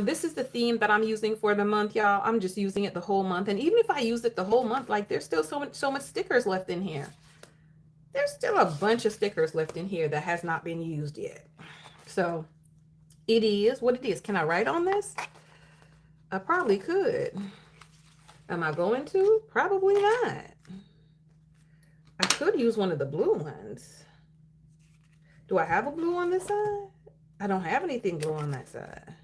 This is the theme that I'm using for the month, y'all. I'm just using it the whole month. And even if I use it the whole month, like there's still so much stickers left in here. There's still a bunch of stickers left in here that has not been used yet. So it is what it is. Can I write on this? I probably could. Am I going to? Probably not. I could use one of the blue ones. Do I have a blue on this side? I don't have anything blue on that side.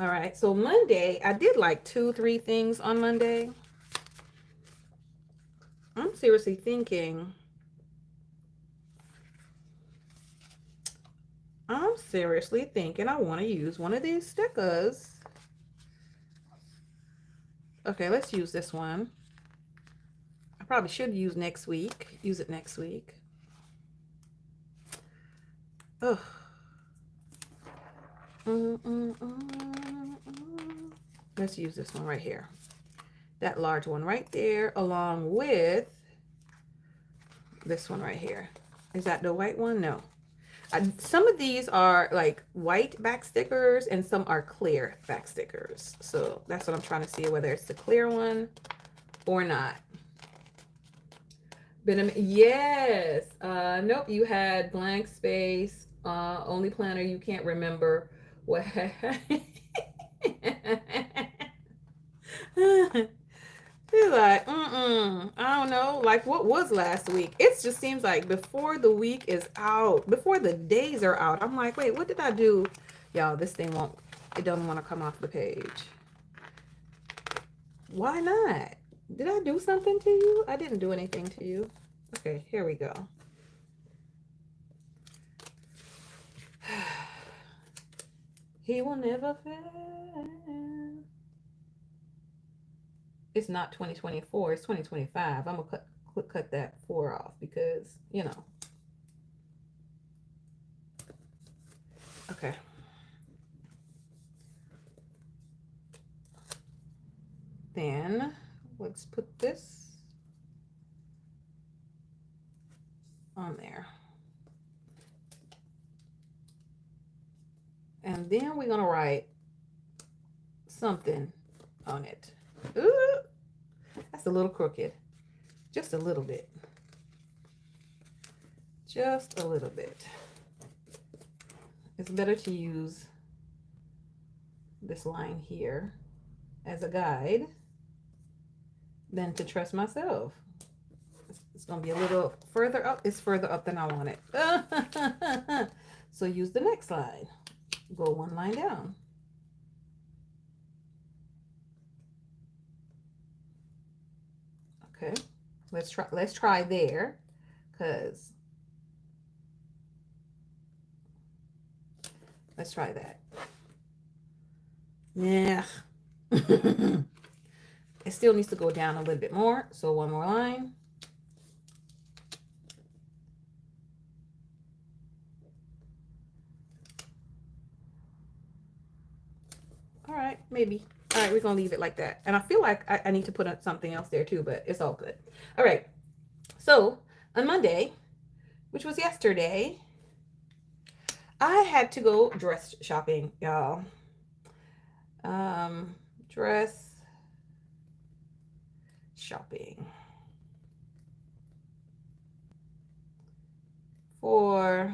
All right, so Monday, I did like 2-3 things on Monday. I'm seriously thinking. I want to use one of these stickers. Okay, let's use this one. I probably should use it next week. Ugh. Let's use this one right here. That large one right there, along with this one right here. Is that the white one? No. Some of these are like white back stickers and some are clear back stickers. So that's what I'm trying to see, whether it's the clear one or not. Yes. Nope, you had blank space. Only planner you can't remember what. He's like, I don't know. Like, what was last week? It just seems like before the week is out, before the days are out, I'm like, wait, what did I do? Y'all, this thing it doesn't want to come off the page. Why not? Did I do something to you? I didn't do anything to you. Okay, here we go. He will never fail. It's not 2024, it's 2025. I'm gonna cut that 4 off because, you know. Okay. Then let's put this on there. And then we're gonna write something on it. Ooh, that's a little crooked. Just a little bit. Just a little bit. It's better to use this line here as a guide than to trust myself. It's going to be a little further up. It's further up than I want it. So use the next line. Go one line down. Okay. Let's try there, because let's try that. Yeah. It still needs to go down a little bit more. So one more line. All right, maybe. All right, we're going to leave it like that. And I feel like I need to put up something else there too, but it's all good. All right. So on Monday, which was yesterday, I had to go dress shopping, y'all. Dress shopping for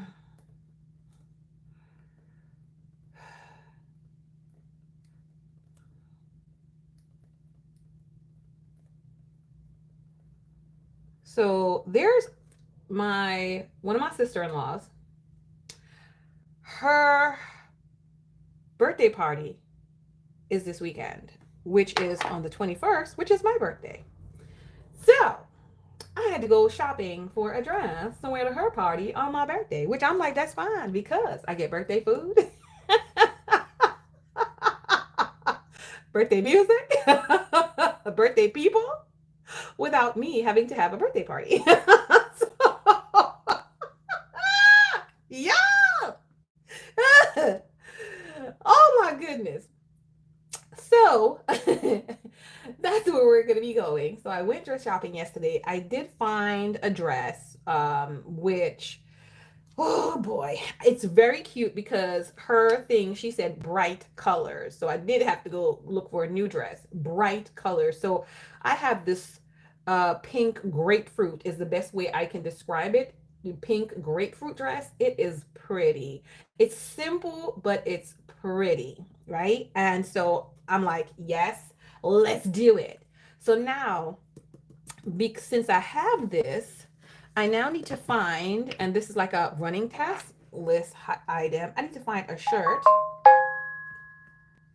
so there's one of my sister-in-laws. Her birthday party is this weekend, which is on the 21st, which is my birthday. So I had to go shopping for a dress to wear to her party on my birthday, which I'm like, that's fine because I get birthday food, birthday music, birthday people, without me having to have a birthday party. So, yeah. Oh my goodness. So that's where we're going to be going. So I went dress shopping yesterday. I did find a dress, which, oh boy, it's very cute because her thing, she said bright colors. So I did have to go look for a new dress, bright colors. So I have this pink grapefruit is the best way I can describe it. The pink grapefruit dress. It is pretty. It's simple, but it's pretty, right? And so I'm like, yes, let's do it. So now, since I have this, I now need to find, and this is like a running task list item. I need to find a shirt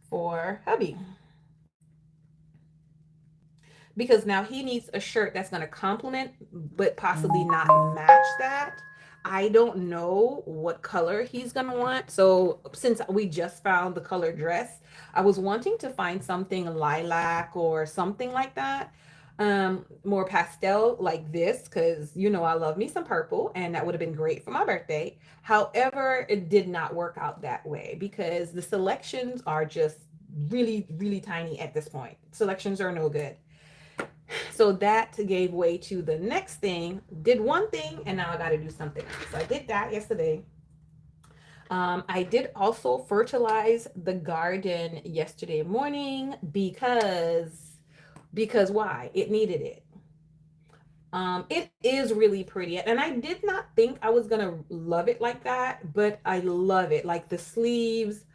for hubby, because now he needs a shirt that's going to complement but possibly not match that. I don't know what color he's going to want. So since we just found the color dress, I was wanting to find something lilac or something like that. More pastel like this, because you know I love me some purple and that would have been great for my birthday. However, it did not work out that way because the selections are just really, really tiny at this point. Selections are no good. So that gave way to the next thing. Did one thing and now I got to do something else. So I did that yesterday. I did also fertilize the garden yesterday morning because why? It needed it. It is really pretty, and I did not think I was gonna love it like that, but I love it. Like the sleeves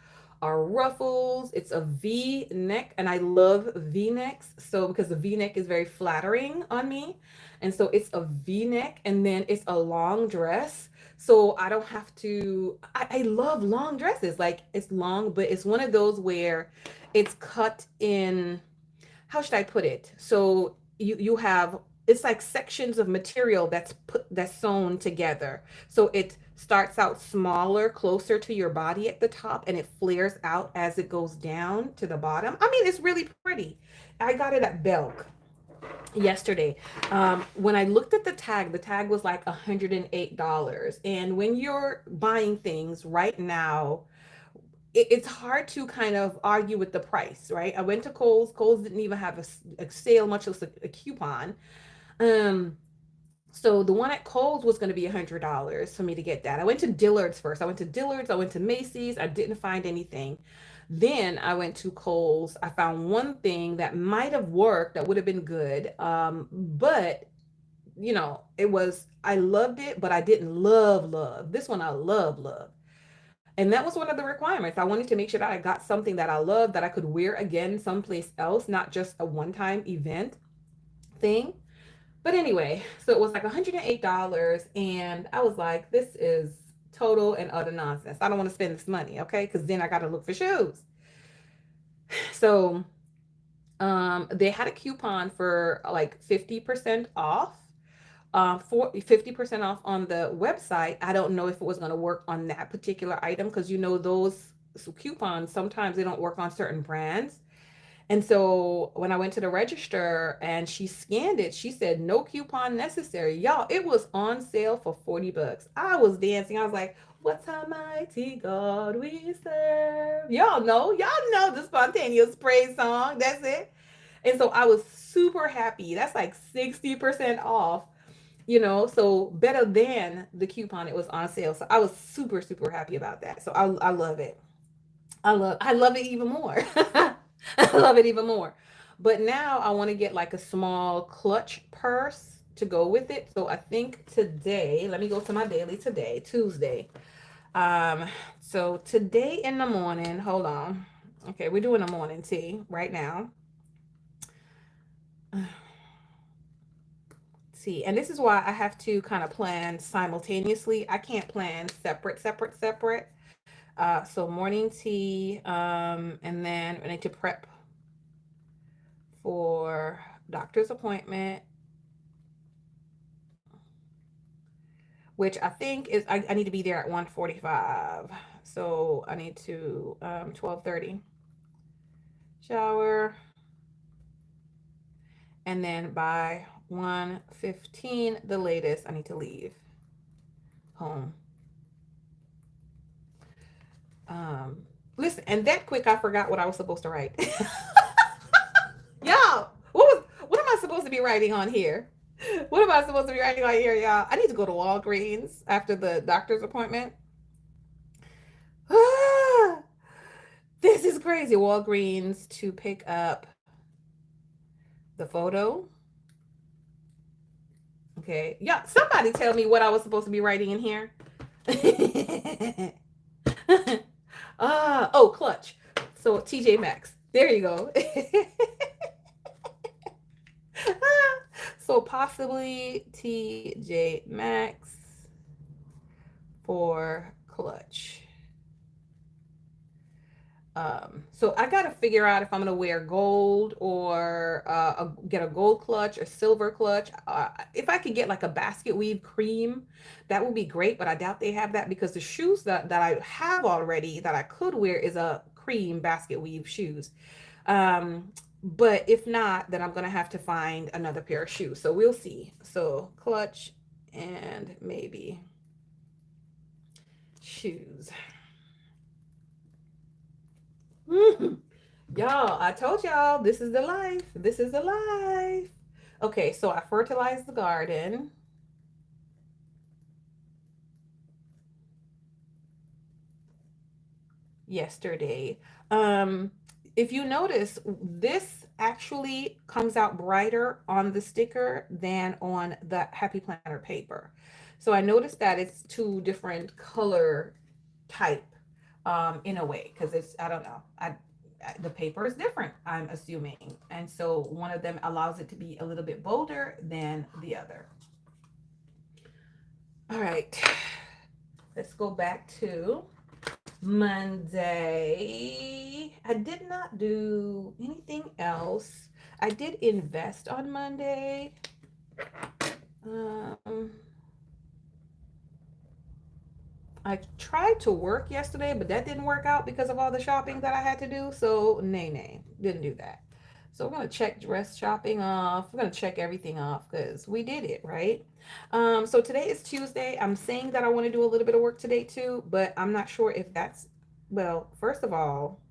are ruffles. It's a V neck, and I love V necks. So because the V neck is very flattering on me, and so it's a V neck, and then it's a long dress. So I don't have to. I love long dresses. Like it's long, but it's one of those where it's cut in. How should I put it? So you have, it's like sections of material that's sewn together. So it starts out smaller, closer to your body at the top, and it flares out as it goes down to the bottom. I mean, it's really pretty. I got it at Belk yesterday. When I looked at the tag was like $108. And when you're buying things right now, it's hard to kind of argue with the price, right? I went to Kohl's. Kohl's didn't even have a sale, much less a coupon. Um, So the one at Kohl's was going to be $100 for me to get that. I went to Dillard's first. I went to Dillard's. I went to Macy's. I didn't find anything. Then I went to Kohl's. I found one thing that might have worked. That would have been good. But it was. I loved it, but I didn't love this one. I love, and that was one of the requirements. I wanted to make sure that I got something that I loved that I could wear again someplace else, not just a one-time event thing. But anyway, so it was like $108. And I was like, this is total and utter nonsense. I don't want to spend this money, okay? Because then I got to look for shoes. So they had a coupon for like 50% off. For 50% off on the website. I don't know if it was going to work on that particular item because those coupons sometimes they don't work on certain brands. And so when I went to the register and she scanned it, she said, no coupon necessary. Y'all, it was on sale for $40. I was dancing. I was like, what a mighty God we serve. Y'all know the spontaneous praise song. That's it. And so I was super happy. That's like 60% off, so better than the coupon. It was on sale. So I was super, super happy about that. So I love it. I love it even more. I love it even more. But now I want to get like a small clutch purse to go with it. So I think today, let me go to my daily today, Tuesday. Um, so today in the morning, hold on. Okay, we're doing a morning tea right now. See, and this is why I have to kind of plan simultaneously. I can't plan separate. So morning tea, and then I need to prep for doctor's appointment, which I think is I need to be there at 1:45. So I need to 12:30 shower, and then by 1:15 the latest I need to leave home. Listen, and that quick I forgot what I was supposed to write. Y'all, what am I supposed to be writing on here? What am I supposed to be writing on here, y'all? I need to go to Walgreens after the doctor's appointment. This is crazy. Walgreens to pick up the photo. Okay. Yeah, somebody tell me what I was supposed to be writing in here. Oh, clutch. So TJ Maxx. There you go. So possibly TJ Maxx for clutch. So I got to figure out if I'm going to wear gold or get a gold clutch or silver clutch. If I could get like a basket weave cream, that would be great, but I doubt they have that because the shoes that I have already that I could wear is a cream basket weave shoes. But if not, then I'm going to have to find another pair of shoes. So we'll see. So clutch and maybe shoes. Y'all, I told y'all this is the life. This is the life. Okay, so I fertilized the garden. Yesterday. If you notice, this actually comes out brighter on the sticker than on the Happy Planner paper. So I noticed that it's two different color type in a way because it's I don't know the paper is different, I'm assuming, and so one of them allows it to be a little bit bolder than the other. All right, let's go back to Monday. I did not do anything else. I did invest on Monday. I tried to work yesterday, but that didn't work out because of all the shopping that I had to do. So, nay, didn't do that. So we're gonna check dress shopping off. We're gonna check everything off because we did it, right? So today is Tuesday. I'm saying that I want to do a little bit of work today too, but I'm not sure if that's well, first of all,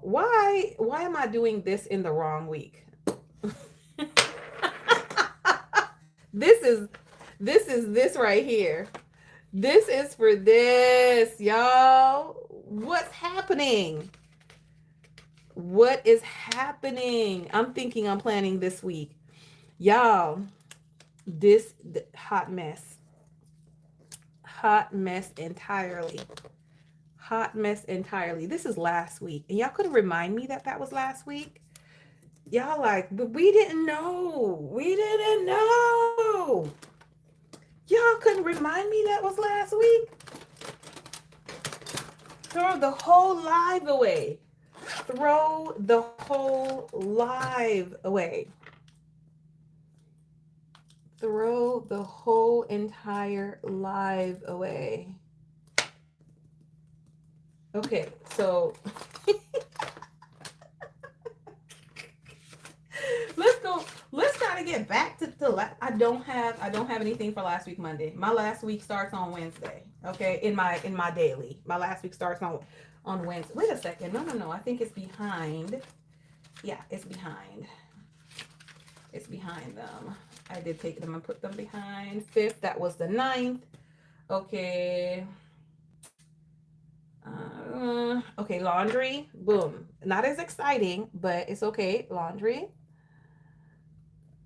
why am I doing this in the wrong week? This is this right here. This is for this, y'all. What's happening? What is happening? I'm thinking I'm planning this week. Y'all, hot mess. Hot mess entirely. Hot mess entirely. This is last week. And y'all couldn't remind me that that was last week? Y'all like, but we didn't know. We didn't know. Y'all couldn't remind me that was last week? Throw the whole live away. Throw the whole live away. Throw the whole entire live away. Okay, so let's go. Let's try to get back to the. I don't have anything for last week Monday. My last week starts on Wednesday. Okay, in my daily. My last week starts on Wednesday. Wait a second. No. I think it's behind. Yeah, it's behind. It's behind them. I did take them and put them behind. 5th, that was the 9th. Okay. Okay, laundry. Boom. Not as exciting, but it's okay. Laundry.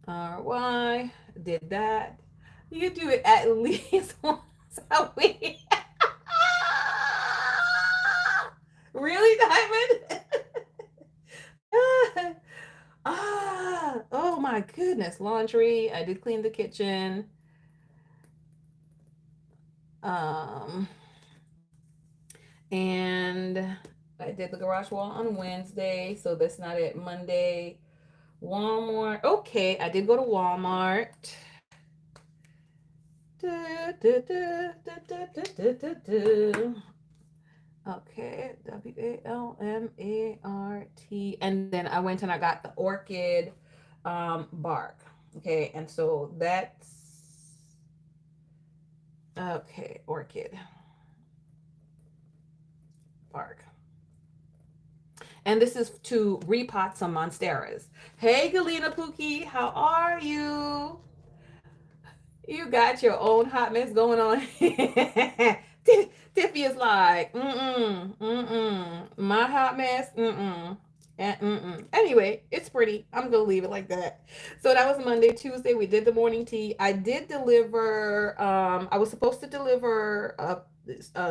Why did that? You do it at least once a week. Really, Diamond? Oh my goodness. Laundry. I did clean the kitchen. Um, and I did the garage wall on Wednesday, so that's not it. Monday, Walmart. Okay, I did go to Walmart. Okay, Walmart. And then I went and I got the orchid bark. Okay, and so that's okay, orchid bark. And this is to repot some monsteras. Hey, Galina Pookie, how are you? You got your own hot mess going on. Tiffy is like, my hot mess, Anyway, it's pretty. I'm gonna leave it like that. So that was Monday. Tuesday, we did the morning tea. I did deliver. I was supposed to deliver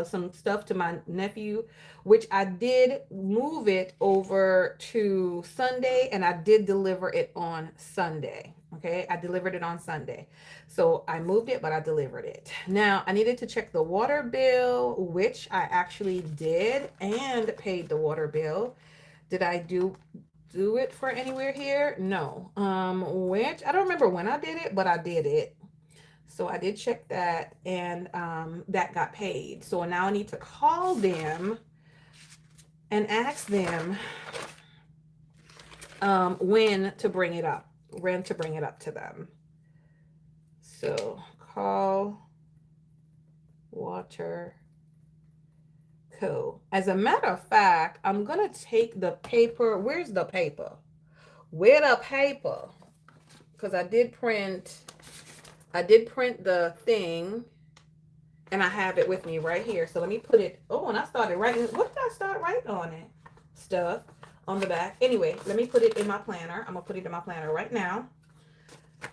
some stuff to my nephew, which I did move it over to Sunday, and I did deliver it on Sunday. Okay, I delivered it on Sunday. So I moved it, but I delivered it. Now I needed to check the water bill, which I actually did and paid the water bill. Did I do it for anywhere here? No. Which I don't remember when I did it, but I did it. So I did check that, and that got paid. So now I need to call them and ask them when to bring it up to them. So call water co. As a matter of fact, I'm gonna take the paper. Where's the paper? Where the paper? Because I did print the thing, and I have it with me right here. So let me put it. Oh, and I started writing. What did I start writing on it? Stuff on the back. Anyway, let me put it in my planner. I'm gonna put it in my planner right now,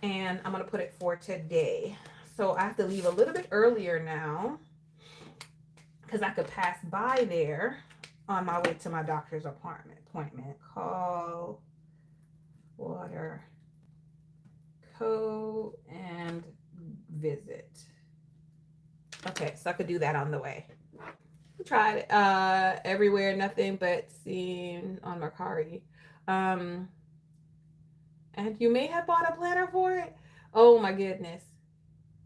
and I'm gonna put it for today. So I have to leave a little bit earlier now because I could pass by there on my way to my doctor's appointment. Call water co and visit. Okay, so I could do that on the way. Tried it everywhere, nothing but seen on Mercari. Um, and you may have bought a planner for it. Oh my goodness.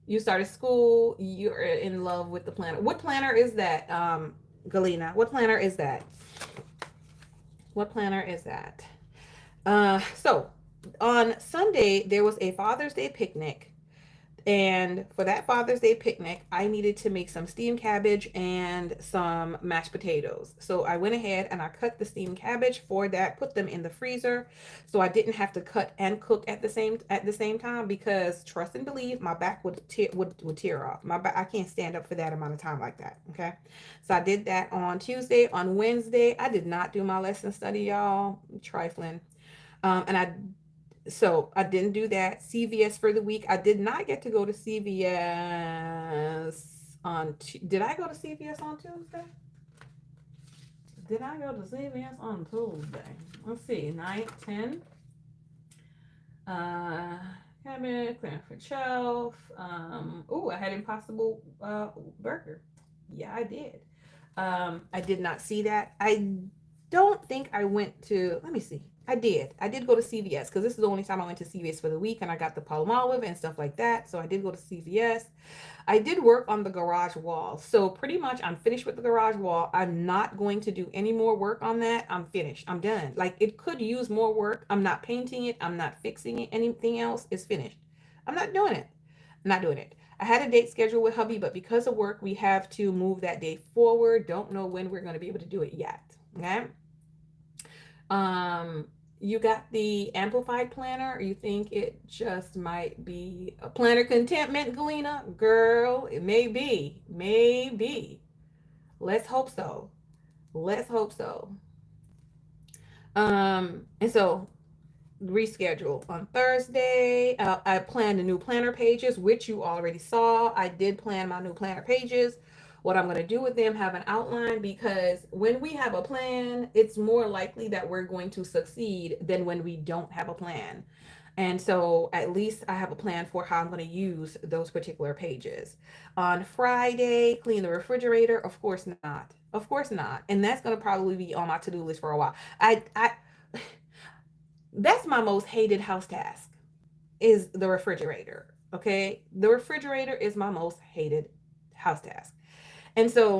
You started school, you're in love with the planner. What planner is that, Galina? What planner is that? What planner is that? So on Sunday, there was a Father's Day picnic. And for that Father's Day picnic, I needed to make some steamed cabbage and some mashed potatoes. So I went ahead and I cut the steamed cabbage for that, put them in the freezer, so I didn't have to cut and cook at the same time, because trust and believe, my back would tear off. My back, I can't stand up for that amount of time like that. Okay, so I did that on Tuesday. On Wednesday, I did not do my lesson study, y'all. Trifling. And I didn't do that. CVS for the week. I did not get to go to CVS did I go to CVS on Tuesday? Did I go to CVS on Tuesday? Let's see. 9, 10. Cabinet, clearing for shelf. I had Impossible Burger. Yeah, I did. I did not see that. I don't think I went to, let me see. I did. I did go to CVS, because this is the only time I went to CVS for the week, and I got the Palmolive and stuff like that. So I did go to CVS. I did work on the garage wall. So pretty much I'm finished with the garage wall. I'm not going to do any more work on that. I'm finished. I'm done. Like, it could use more work. I'm not painting it. I'm not fixing it. Anything else is finished. I'm not doing it. I'm not doing it. I had a date scheduled with hubby, but because of work, we have to move that date forward. Don't know when we're going to be able to do it yet. Okay. You got the amplified planner, or you think it just might be a planner contentment, Galena? Girl, it may be. Maybe. Let's hope so. Let's hope so. And so reschedule on Thursday. I planned the new planner pages, which you already saw. I did plan my new planner pages. What I'm going to do with them, have an outline, because when we have a plan, it's more likely that we're going to succeed than when we don't have a plan. And so at least I have a plan for how I'm going to use those particular pages. On Friday, clean the refrigerator. Of course not. Of course not. And that's going to probably be on my to-do list for a while. I That's my most hated house task, is the refrigerator. Okay, the refrigerator is my most hated house task. And so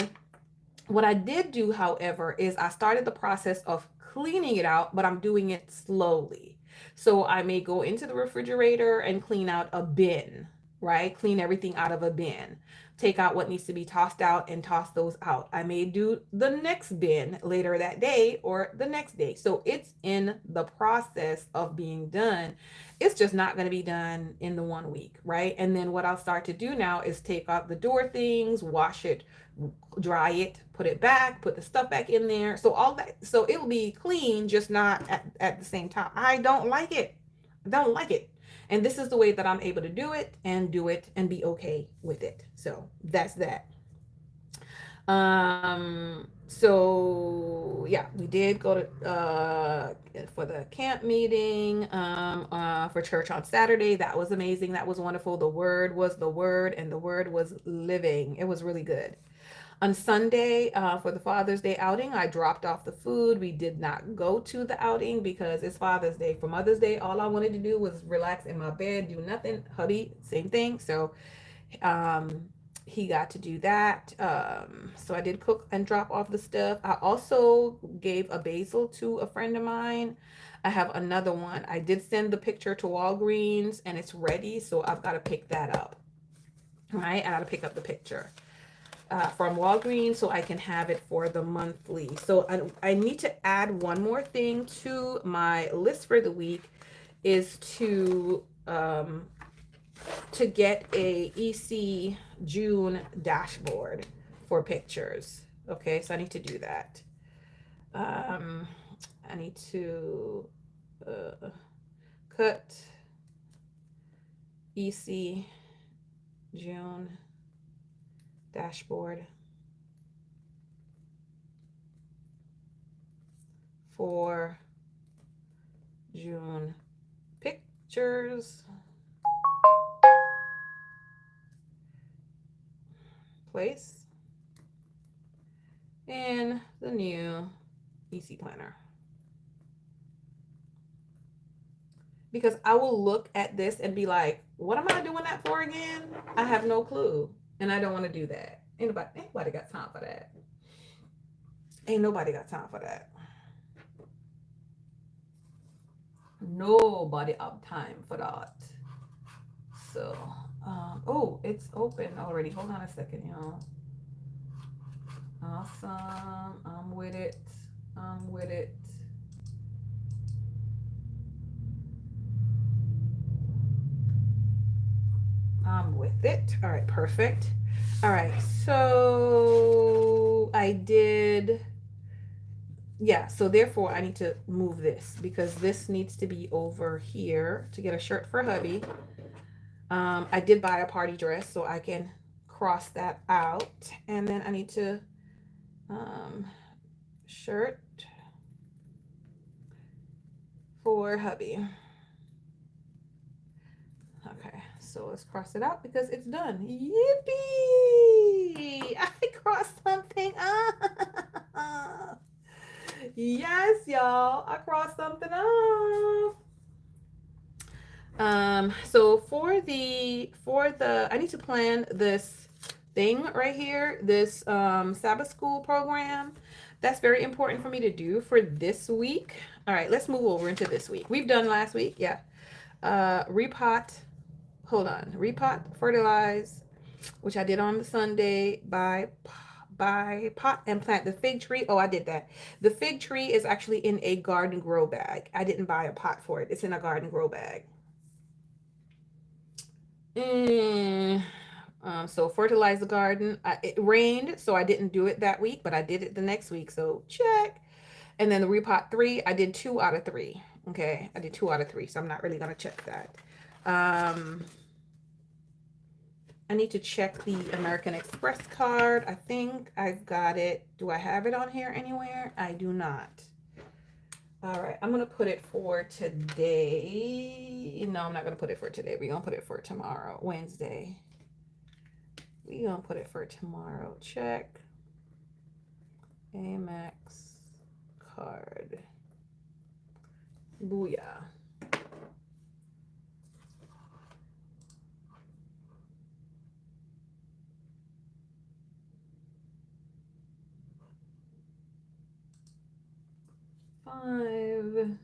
what I did do, however, is I started the process of cleaning it out, but I'm doing it slowly. So I may go into the refrigerator and clean out a bin, right? Clean everything out of a bin. Take out what needs to be tossed out and toss those out. I may do the next bin later that day or the next day. So it's in the process of being done. It's just not going to be done in the 1 week, right? And then what I'll start to do now is take out the door things, wash it, dry it, put it back, put the stuff back in there. So all that, so it'll be clean, just not at the same time. I don't like it. I don't like it. And this is the way that I'm able to do it and be okay with it. So that's that. So yeah, we did go to for the camp meeting for church on Saturday. That was amazing. That was wonderful. The word was the word, and the word was living. It was really good. On Sunday, for the Father's Day outing, I dropped off the food. We did not go to the outing because it's Father's Day. For Mother's Day, all I wanted to do was relax in my bed, do nothing. Hubby, same thing. So um, he got to do that. So I did cook and drop off the stuff. I also gave a basil to a friend of mine. I have another one. I did send the picture to Walgreens and it's ready. So I've got to pick that up. All right, I got to pick up the picture from Walgreens so I can have it for the monthly. So I need to add one more thing to my list for the week, is to get a EC June dashboard for pictures. Okay, so I need to do that. I need to cut EC June dashboard for June pictures. Place in the new EC planner. Because I will look at this and be like, what am I doing that for again? I have no clue. And I don't want to do that. Anybody got time for that? Ain't nobody got time for that. Nobody have time for that. So Oh, it's open already. Hold on a second, y'all. Awesome. I'm with it. I'm with it. I'm with it. All right, perfect. All right, so I did, yeah, so therefore I need to move this because this needs to be over here to get a shirt for hubby. I did buy a party dress, so I can cross that out. And then I need to, um, shirt for hubby. Okay, so let's cross it out because it's done. Yippee! I crossed something off. Yes, y'all, I crossed something off. So for the I need to plan this thing right here, this Sabbath school program. That's very important for me to do for this week. All right, let's move over into this week. We've done last week, yeah. Repot, hold on, repot, fertilize, which I did on the Sunday by pot and plant the fig tree. Oh, I did that. The fig tree is actually in a garden grow bag. I didn't buy a pot for it. It's in a garden grow bag. Mm, so fertilize the garden. It rained, so I didn't do it that week, but I did it the next week. So check. And then the repot three, I did 2 out of 3. Okay, I did 2 out of 3, so I'm not really gonna check that. Um, I need to check the American Express card. I think I've got it. Do I have it on here anywhere? I do not. All right, I'm gonna put it for today. No, I'm not gonna put it for today. We're gonna put it for tomorrow, Wednesday. We're gonna put it for tomorrow. Check. Amex card. Booyah. Five.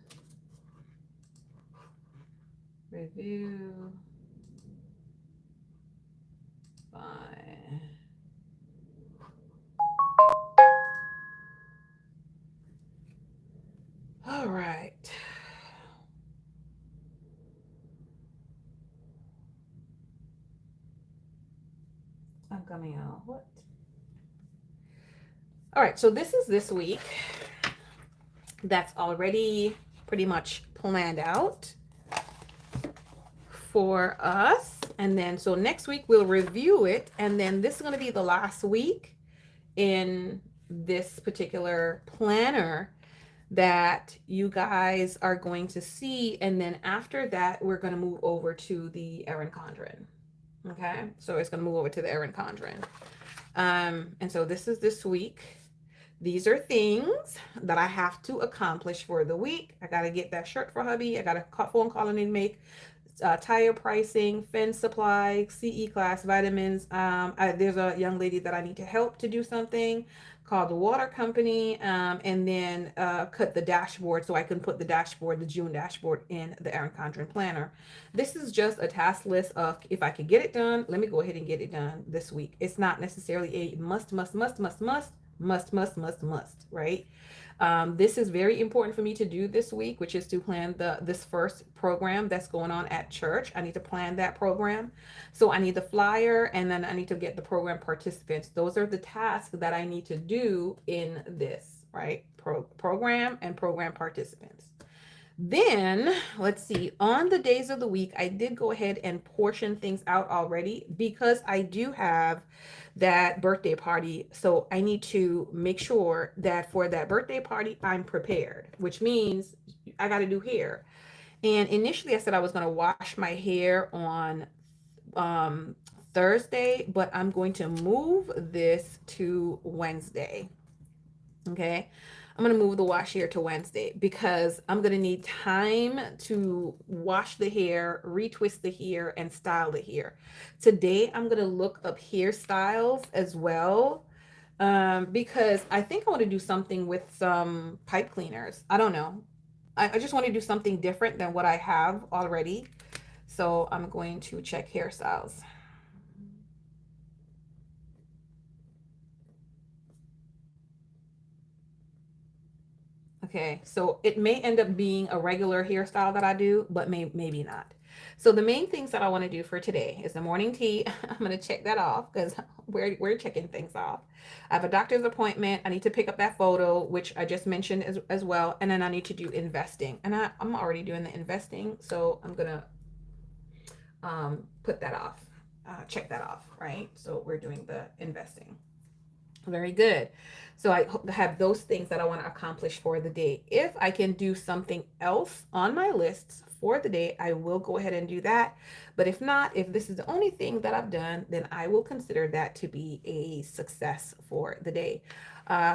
Review. Fine. All right. I'm coming out. What? All right. So this is this week. That's already pretty much planned out for us. And then, so next week we'll review it. And then this is going to be the last week in this particular planner that you guys are going to see. And then after that, we're going to move over to the Erin Condren. Okay. So it's going to move over to the Erin Condren. And so this is this week. These are things that I have to accomplish for the week. I got to get that shirt for hubby. I got a phone call I need to make. Tire pricing, fence supply, CE class, vitamins. There's a young lady that I need to help to do something called the water company, and then cut the dashboard so I can put the June dashboard in the Erin Condren planner. This is just a task list of if I can get it done, let me go ahead and get it done this week. It's not necessarily a must, right? This is very important for me to do this week, which is to plan this first program that's going on at church. I need to plan that program. So I need the flyer and then I need to get the program participants. Those are the tasks that I need to do in this, right? Program and program participants. Then let's see, on the days of the week, I did go ahead and portion things out already because I do have that birthday party. So I need to make sure that for that birthday party, I'm prepared, which means I got to do hair. And initially I said I was going to wash my hair on um, Thursday, but I'm going to move this to Wednesday. Okay. I'm going to move the wash hair to Wednesday because I'm going to need time to wash the hair, retwist the hair, and style the hair. Today, I'm going to look up hairstyles as well because I think I want to do something with some pipe cleaners. I don't know. I just want to do something different than what I have already. So I'm going to check hairstyles. Okay, so it may end up being a regular hairstyle that I do, but maybe not. So the main things that I want to do for today is the morning tea. I'm going to check that off because we're checking things off. I have a doctor's appointment. I need to pick up that photo, which I just mentioned as well. And then I need to do investing. And I'm already doing the investing. So I'm going to put that off, check that off, right? So we're doing the investing. Very good. So I have those things that I want to accomplish for the day. If I can do something else on my lists for the day, I will go ahead and do that. But if not, if this is the only thing that I've done, then I will consider that to be a success for the day.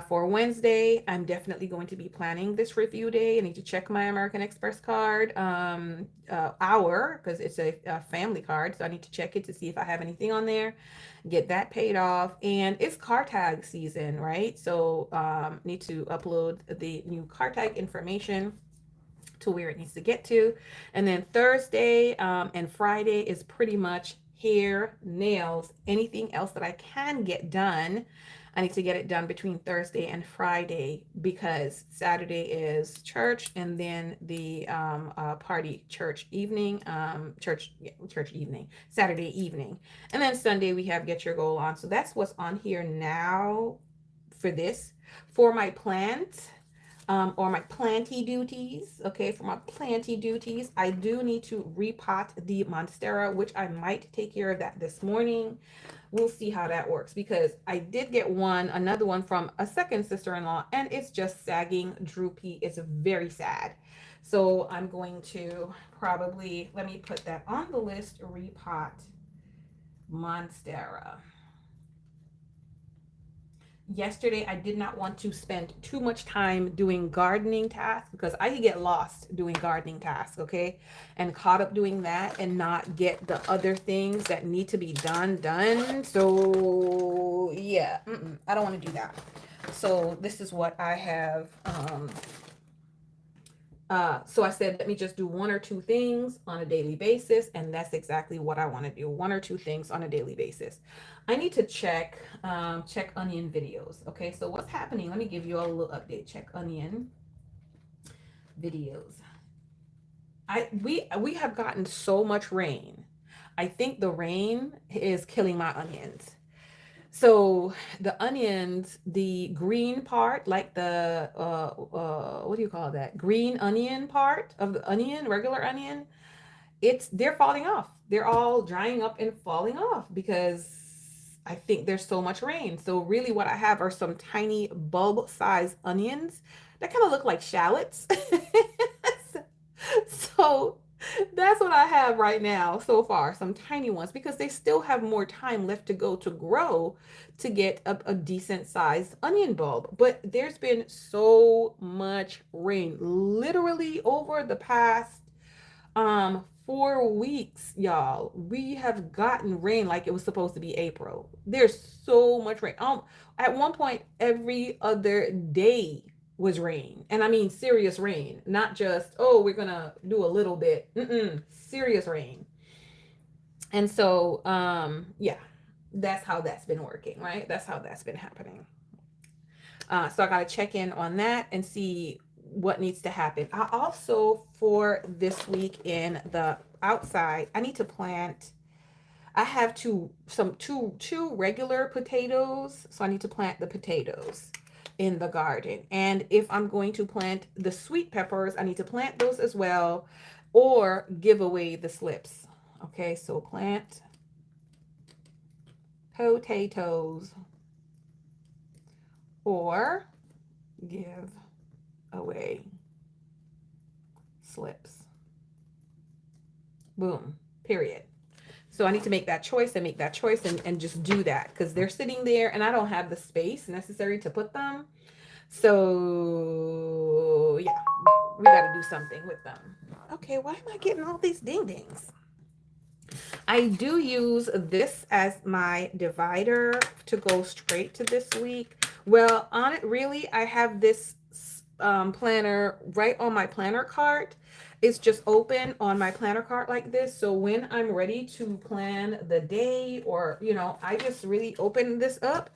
For Wednesday, I'm definitely going to be planning this review day. I need to check my American Express card hour because it's a family card. So I need to check it to see if I have anything on there, get that paid off. And it's car tag season, right? So need to upload the new car tag information to where it needs to get to. And then Thursday and Friday is pretty much hair, nails, anything else that I can get done. I need to get it done between Thursday and Friday because Saturday is church and then the party church evening, church evening, Saturday evening. And then Sunday we have Get Your Goal On. So that's what's on here now for this. For my plant, or my planty duties. Okay, for my planty duties, I do need to repot the monstera, which I might take care of that this morning. We'll see how that works because I did get another one from a second sister-in-law, and it's just sagging, droopy. It's very sad. So I'm going to probably, let me put that on the list, repot monstera. Yesterday I did not want to spend too much time doing gardening tasks because I could get lost doing gardening tasks, okay, and caught up doing that and not get the other things that need to be done. So yeah, I don't want to do that. So this is what I have. So I said, let me just do one or two things on a daily basis. And that's exactly what I want to do. One or two things on a daily basis. I need to check onion videos. Okay, so what's happening? Let me give you all a little update. Check onion videos. We have gotten so much rain. I think the rain is killing my onions. So the onions, the green part, like the what do you call that? Green onion part of the onion, regular onion, they're falling off. They're all drying up and falling off because I think there's so much rain. So really what I have are some tiny bulb-sized onions that kind of look like shallots. So that's what I have right now so far, some tiny ones, because they still have more time left to go to grow to get a decent sized onion bulb. But there's been so much rain, literally over the past 4 weeks, y'all. We have gotten rain like it was supposed to be April. There's so much rain. At one point, every other day was rain, and I mean serious rain, not just oh we're gonna do a little bit. Serious rain. And so, yeah, that's how that's been working, right? That's how that's been happening. So I got to check in on that and see what needs to happen. I also, for this week in the outside, I need to plant. I have two regular potatoes, so I need to plant the potatoes in the garden. And if I'm going to plant the sweet peppers, I need to plant those as well, or give away the slips. Okay, so plant potatoes or give away slips. Boom. Period. So I need to make that choice and just do that because they're sitting there and I don't have the space necessary to put them. So yeah, we got to do something with them. Okay, why am I getting all these ding dings? I do use this as my divider to go straight to this week. Well, on it, really, I have this planner right on my planner cart. It's just open on my planner cart like this. So when I'm ready to plan the day or, I just really open this up,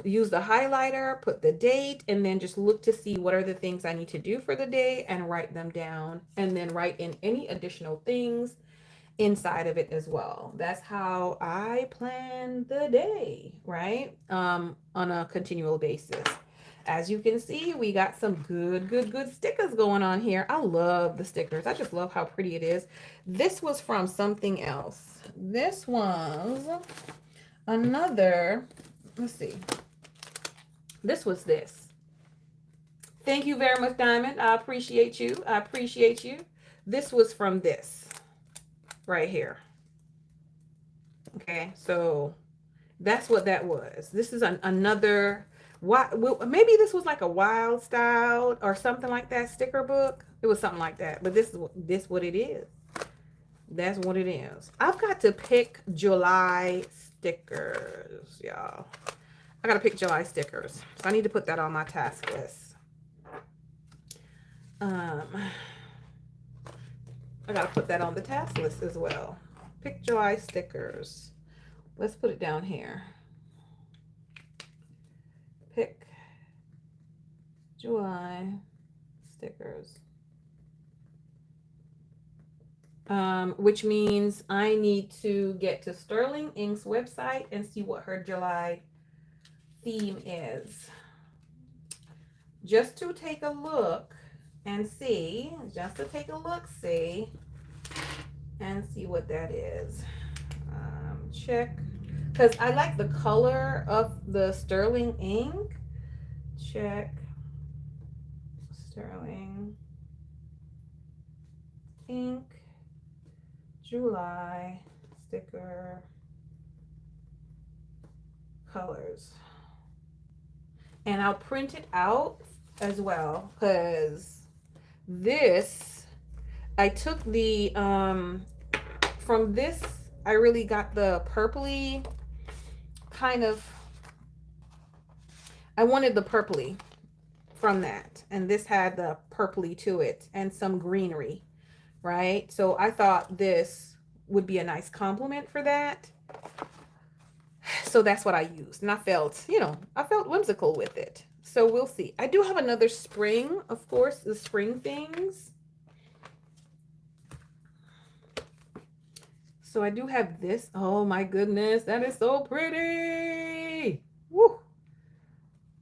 use the highlighter, put the date, and then just look to see what are the things I need to do for the day and write them down, and then write in any additional things inside of it as well. That's how I plan the day, right? On a continual basis. As you can see, we got some good stickers going on here. I love the stickers. I just love how pretty it is. This was from something else. This was another, let's see. This was this. Thank you very much, Diamond. I appreciate you. I appreciate you. This was from this right here. Okay, so that's what that was. This is another, maybe this was like a wild style or something like that sticker book. It was something like that, but this is what it is. That's what it is. I've got to pick July stickers, y'all. I gotta pick July stickers, so I need to put that on my task list. I gotta put that on the task list as well. Pick July stickers. Let's put it down here. Pick July stickers. Which means I need to get to Sterling Ink's website and see what her July theme is. Just to take a look and see, see what that is. Check, because I like the color of the Sterling ink. Check Sterling ink July sticker colors, and I'll print it out as well, because this, I took the from this, I really got the purpley kind of, I wanted the purpley from that, and this had the purpley to it and some greenery, right? So I thought this would be a nice complement for that. So that's what I used, and I felt, I felt whimsical with it. So we'll see. I do have another spring, of course, the spring things. So I do have this. Oh my goodness, that is so pretty. Woo!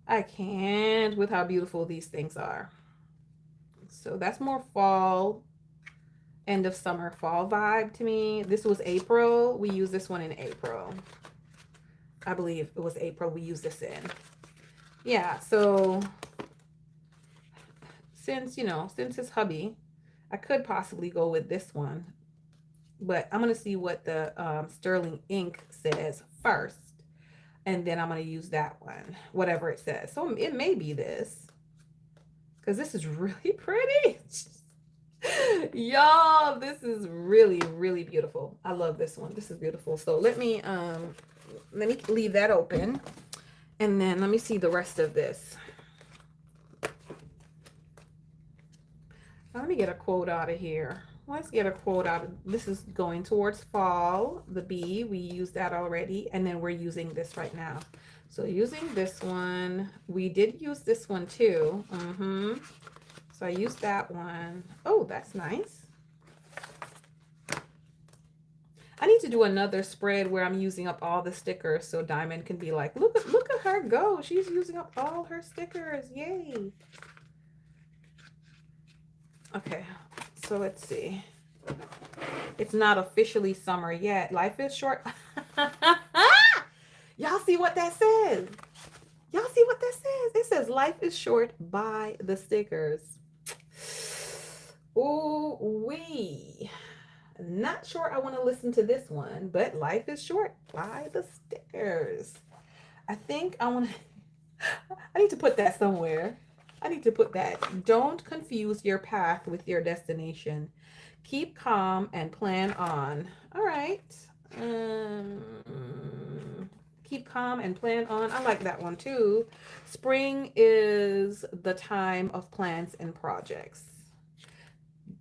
I can't with how beautiful these things are. So that's more fall, end of summer, fall vibe to me. This was April. We used this one in April. I believe it was April we used this in. Yeah, so since it's hubby, I could possibly go with this one. But I'm going to see what the Sterling ink says first. And then I'm going to use that one, whatever it says. So it may be this, because this is really pretty. Y'all, this is really, really beautiful. I love this one. This is beautiful. So let me leave that open. And then let me see the rest of this. Let me get a quote out of here. Let's get a quote out of, this is going towards fall, the B, we used that already, and then we're using this right now. So using this one, we did use this one too. So I used that one. Oh, that's nice. I need to do another spread where I'm using up all the stickers so Diamond can be like, look at her go. She's using up all her stickers. Yay. Okay. So let's see. It's not officially summer yet. Life is short. Y'all see what that says? Y'all see what that says? It says life is short by the stickers. Ooh wee. Not sure I want to listen to this one, but life is short by the stickers. I think I want to, I need to put that somewhere. I need to put that. Don't confuse your path with your destination. Keep calm and plan on. All right. Keep calm and plan on. I like that one too. Spring is the time of plants and projects.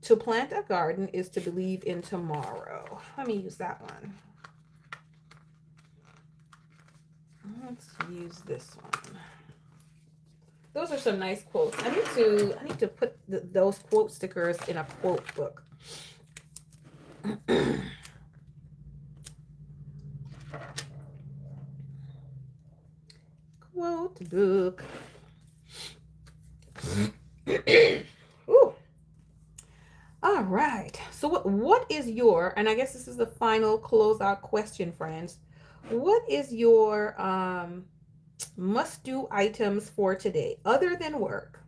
To plant a garden is to believe in tomorrow. Let me use that one. Let's use this one. Those are some nice quotes. I need to put those quote stickers in a quote book. Quote book. Ooh. All right. So what is your, and I guess this is the final closeout question, friends. What is your must-do items for today other than work?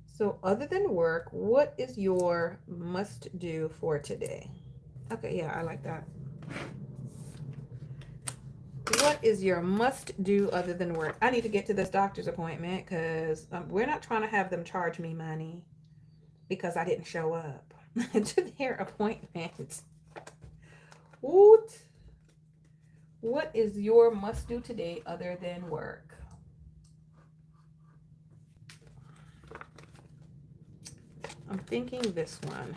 So other than work, what is your must-do for today? Okay, yeah, I like that. What is your must-do other than work? I need to get to this doctor's appointment because we're not trying to have them charge me money because I didn't show up to their appointment. What is your must-do today other than work? I'm thinking this one.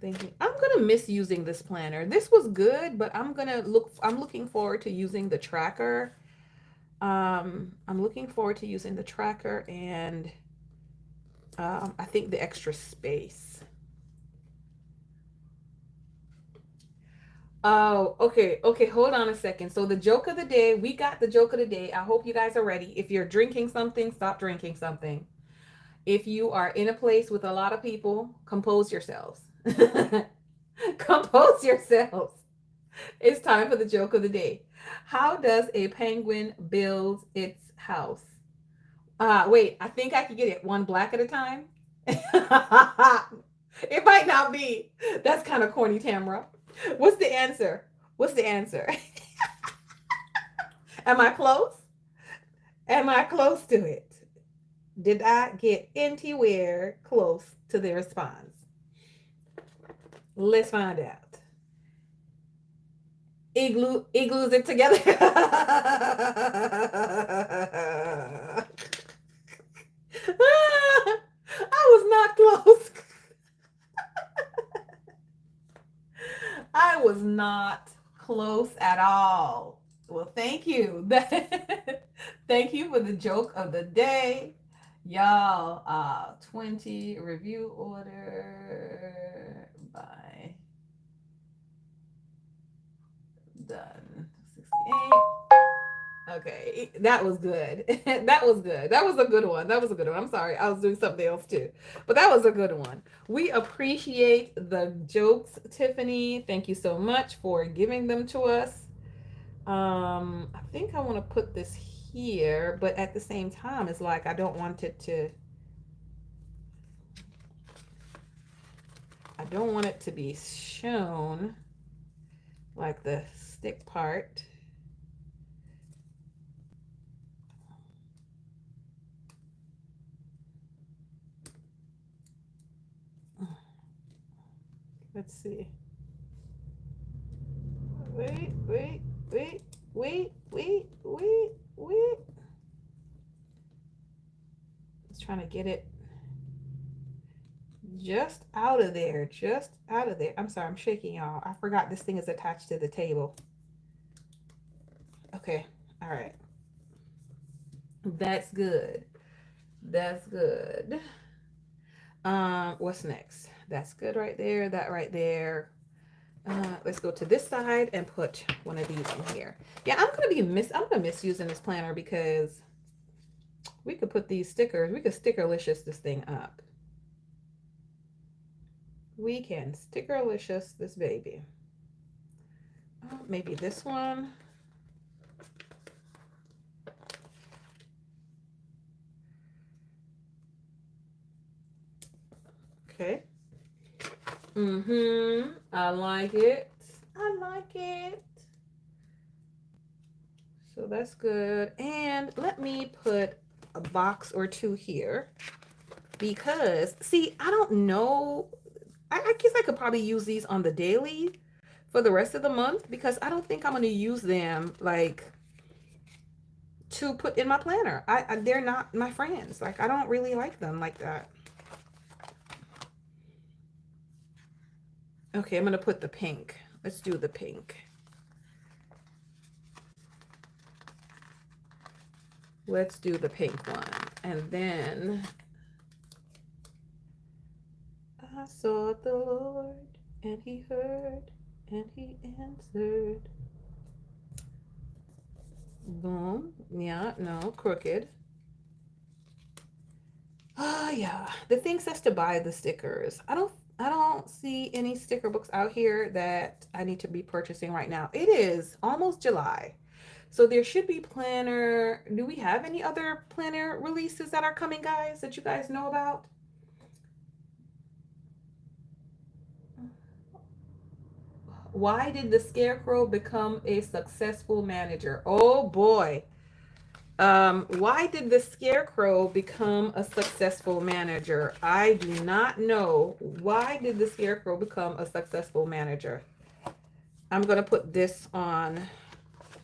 I'm gonna miss using this planner. This was good, but I'm looking forward to using the tracker. I'm looking forward to using the tracker and I think the extra space. Oh, okay. Okay, hold on a second. So the joke of the day, we got the joke of the day. I hope you guys are ready. If you're drinking something, stop drinking something. If you are in a place with a lot of people, compose yourselves. Compose yourselves. It's time for the joke of the day. How does a penguin build its house? Wait, I think I can get it one black at a time. It might not be. That's kind of corny, Tamara. What's the answer? What's the answer? Am I close? Am I close to it? Did I get anywhere close to the response? Let's find out. Igloos it together. I was not close. I was not close at all. Well, thank you. Thank you for the joke of the day. Y'all, 20 review order by done. 68. Okay, that was good. That was good. That was a good one. That was a good one. I'm sorry. I was doing something else too. But that was a good one. We appreciate the jokes, Tiffany. Thank you so much for giving them to us. I think I want to put this here, but at the same time, it's like I don't want it to be shown like the stick part. Let's see. Wait. Just trying to get it just out of there. Just out of there. I'm sorry, I'm shaking, y'all. I forgot this thing is attached to the table. Okay. All right. That's good. That's good. What's next? That's good right there. That right there. Let's go to this side and put one of these in here. Yeah, I'm gonna miss using this planner because we could put these stickers, we could stickerlicious this thing up. We can stickerlicious this baby. Maybe this one. Okay. I like it. I like it. So that's good. And let me put a box or two here because, see, I don't know. I guess I could probably use these on the daily for the rest of the month because I don't think I'm going to use them like to put in my planner. They're not my friends. Like, I don't really like them like that. Okay, I'm going to put the pink. Let's do the pink. Let's do the pink one. And then I sought the Lord, and he heard, and he answered. Boom. Yeah, no, crooked. Oh yeah. The thing says to buy the stickers. I don't see any sticker books out here that I need to be purchasing right now. It is almost July. So there should be planner. Do we have any other planner releases that are coming, guys, that you guys know about? Why did the Scarecrow become a successful manager? Oh boy. Why did the Scarecrow become a successful manager? I do not know. Why did the Scarecrow become a successful manager? I'm gonna put this on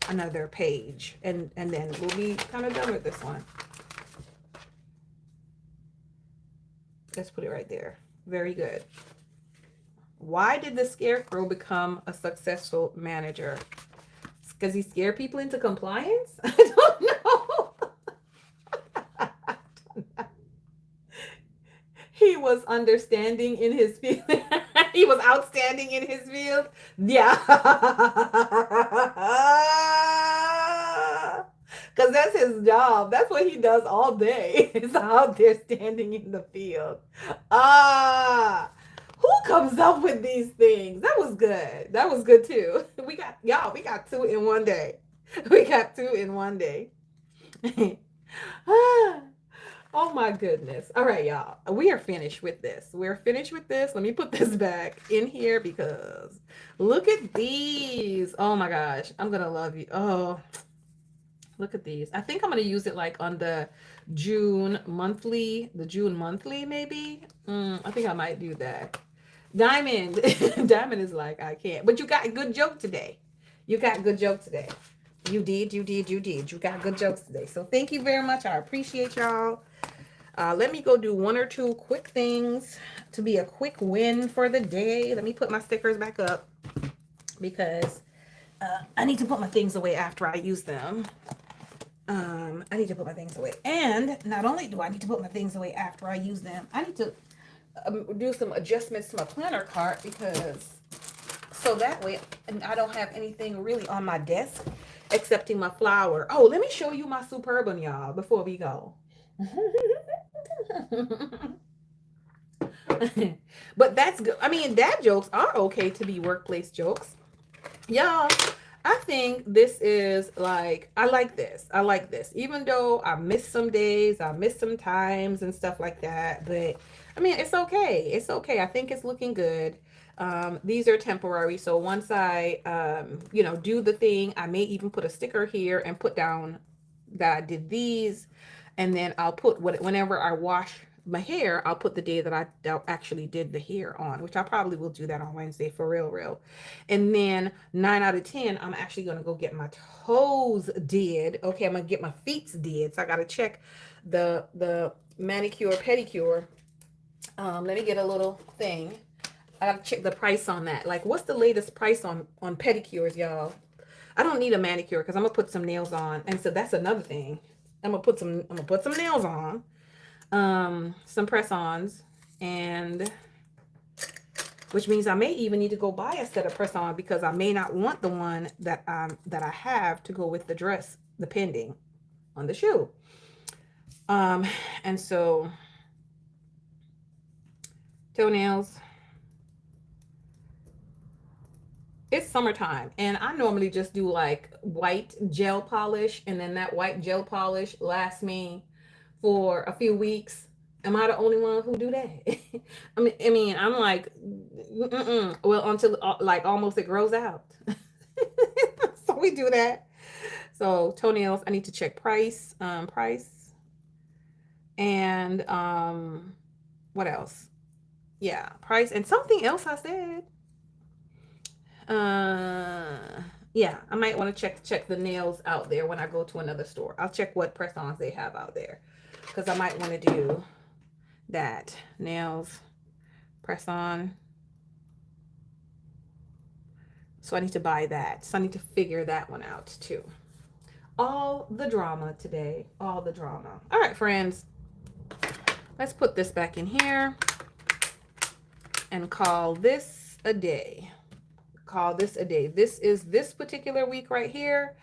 another page, and then we'll be kind of done with this one. Let's put it right there. Very good. Why did the Scarecrow become a successful manager? Because he scared people into compliance? I don't know. He was understanding in his field. He was outstanding in his field. Yeah. Because that's his job. That's what he does all day. He's out there standing in the field. Ah. Who comes up with these things? That was good. That was good too. We got two in one day. We got two in one day. Ah. Oh my goodness. All right, y'all. We are finished with this. We're finished with this. Let me put this back in here because look at these. Oh my gosh. I'm going to love you. Oh, look at these. I think I'm going to use it like on the June monthly maybe. I think I might do that. Diamond. Diamond is like, I can't. But you got a good joke today. You got good joke today. You did. You got good jokes today. So thank you very much. I appreciate y'all. Let me go do one or two quick things to be a quick win for the day. Let me put my stickers back up because I need to put my things away after I use them. I need to put my things away. And not only do I need to put my things away after I use them, I need to do some adjustments to my planner cart because so that way I don't have anything really on my desk excepting my flower. Oh, let me show you my Superbum, y'all, before we go. But that's good. I mean, dad jokes are okay to be workplace jokes. Y'all, I think this is like, I like this. I like this. Even though I miss some days, I miss some times and stuff like that. But I mean, it's okay. It's okay. I think it's looking good. These are temporary. So once I, do the thing, I may even put a sticker here and put down that I did these. And then I'll put whenever I wash my hair, I'll put the day that I actually did the hair on, which I probably will do that on Wednesday for real. And then 9 out of 10, I'm actually going to go get my toes did. Okay, I'm going to get my feet did. So I got to check the manicure, pedicure. Let me get a little thing. I got to check the price on that. Like, what's the latest price on pedicures, y'all? I don't need a manicure because I'm going to put some nails on. And so that's another thing. I'm gonna put some nails on, some press-ons, and which means I may even need to go buy a set of press-on because I may not want the one that I have to go with the dress, depending on the shoe. And so toenails. It's summertime, and I normally just do like white gel polish, and then that white gel polish lasts me for a few weeks. Am I the only one who do that? I mean, I'm like, well, until like almost it grows out. So we do that. So toenails, I need to check price, and what else? Yeah, price and something else I said. Yeah, I might want to check the nails out there when I go to another store. I'll check what press-ons they have out there because I might want to do that. Nails, press-on. So I need to buy that. So I need to figure that one out too. All the drama today. All the drama. All right, friends. Let's put this back in here and call this a day. Call this a day. This is this particular week right here.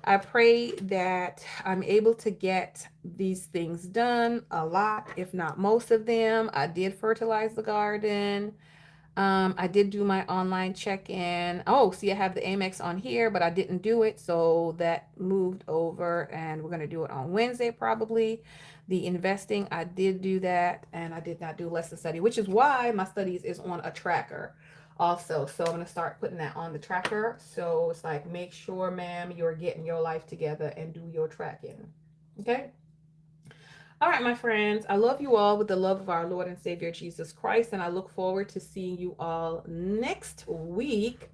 I pray that I'm able to get these things done, a lot, if not most of them. I did fertilize the garden. I did do my online check-in. Oh, see, I have the Amex on here, but I didn't do it. So that moved over and we're going to do it on Wednesday, probably. The investing, I did do that, and I did not do lesson study, which is why my studies is on a tracker also. So I'm going to start putting that on the tracker. So it's like, make sure, ma'am, you're getting your life together and do your tracking. Okay. All right, my friends, I love you all with the love of our Lord and Savior Jesus Christ, and I look forward to seeing you all next week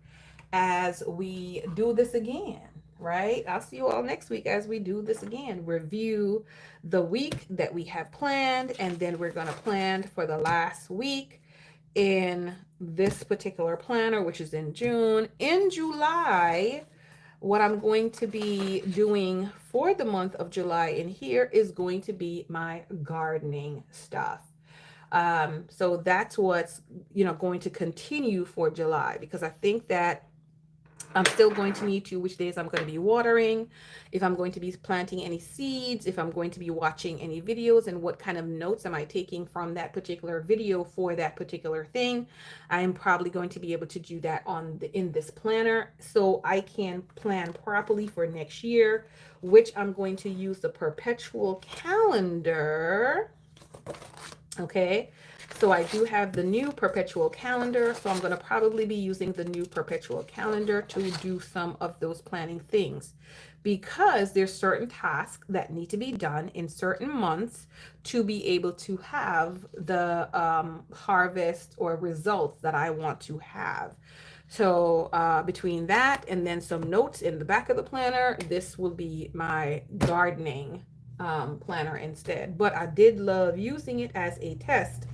as we do this again, right? I'll see you all next week as we do this again. Review the week that we have planned, and then we're going to plan for the last week in this particular planner, which is in June. In July, what I'm going to be doing for the month of July in here is going to be my gardening stuff. So that's what's, going to continue for July, because I think that I'm still going to need to, which days I'm going to be watering, if I'm going to be planting any seeds, if I'm going to be watching any videos, and what kind of notes am I taking from that particular video for that particular thing. I am probably going to be able to do that in this planner, so I can plan properly for next year, which I'm going to use the perpetual calendar. Okay, so I do have the new perpetual calendar, so I'm going to probably be using the new perpetual calendar to do some of those planning things, because there's certain tasks that need to be done in certain months to be able to have the harvest or results that I want to have. So between that and then some notes in the back of the planner, this will be my gardening planner instead. But I did love using it as a test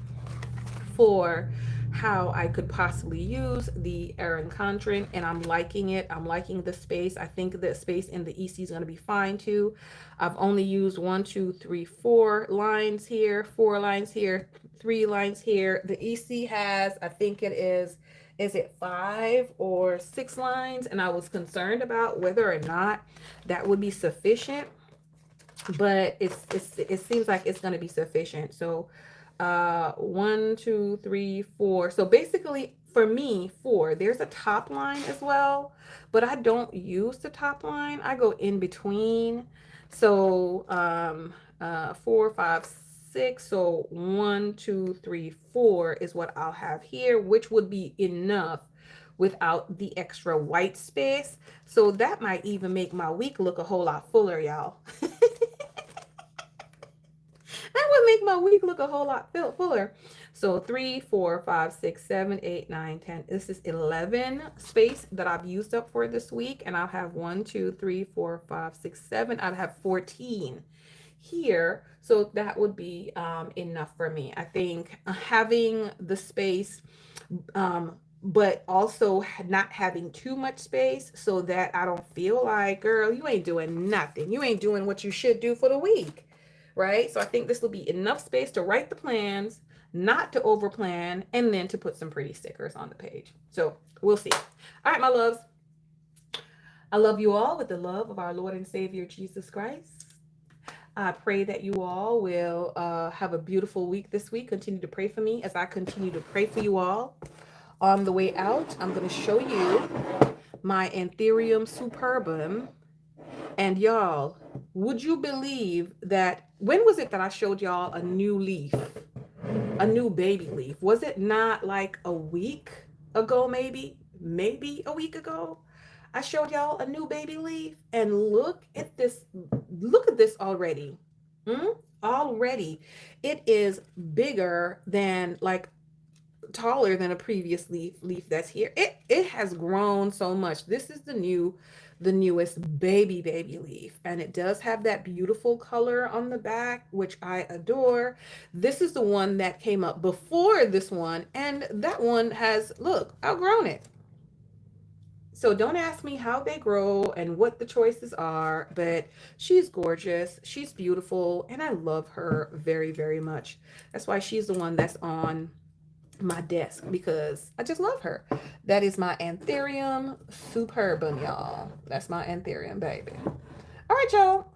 for how I could possibly use the Erin Condren, and I'm liking it. I'm liking the space. I think the space in the EC is going to be fine too. I've only used 1, 2, 3, 4 lines here, 4 lines here, 3 lines here. The EC has, I think it is it 5 or 6 lines? And I was concerned about whether or not that would be sufficient, but it seems like it's going to be sufficient. So 1, 2, 3, 4. So basically for me, 4, there's a top line as well, but I don't use the top line. I go in between. So 4, 5, 6. So 1, 2, 3, 4 is what I'll have here, which would be enough without the extra white space. So that might even make my week look a whole lot fuller, y'all. That would make my week look a whole lot fuller. So 3, 4, 5, 6, 7, 8, 9, 10. This is 11 space that I've used up for this week. And I'll have 1, 2, 3, 4, 5, 6, 7. I'd have 14 here. So that would be enough for me. I think having the space, but also not having too much space so that I don't feel like, girl, you ain't doing nothing. You ain't doing what you should do for the week. Right? So I think this will be enough space to write the plans, not to overplan, and then to put some pretty stickers on the page. So we'll see. All right, my loves. I love you all with the love of our Lord and Savior, Jesus Christ. I pray that you all will have a beautiful week this week. Continue to pray for me as I continue to pray for you all. On the way out, I'm going to show you my Anthurium superbum. And y'all, would you believe that, when was it that I showed y'all a new leaf, a new baby leaf? Was it not like a week ago, maybe a week ago? I showed y'all a new baby leaf, and look at this already. Already, it is bigger than, like, taller than a previous leaf that's here. It has grown so much. This is the newest baby leaf, and it does have that beautiful color on the back, which I adore. This is the one that came up before this one, and that one has, look, outgrown it. So don't ask me how they grow and what the choices are, but she's gorgeous, she's beautiful, and I love her very, very much. That's why she's the one that's on my desk, because I just love her. That is my Anthurium superbum, y'all. That's my Anthurium, baby. All right, y'all.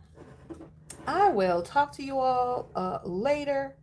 I will talk to you all later.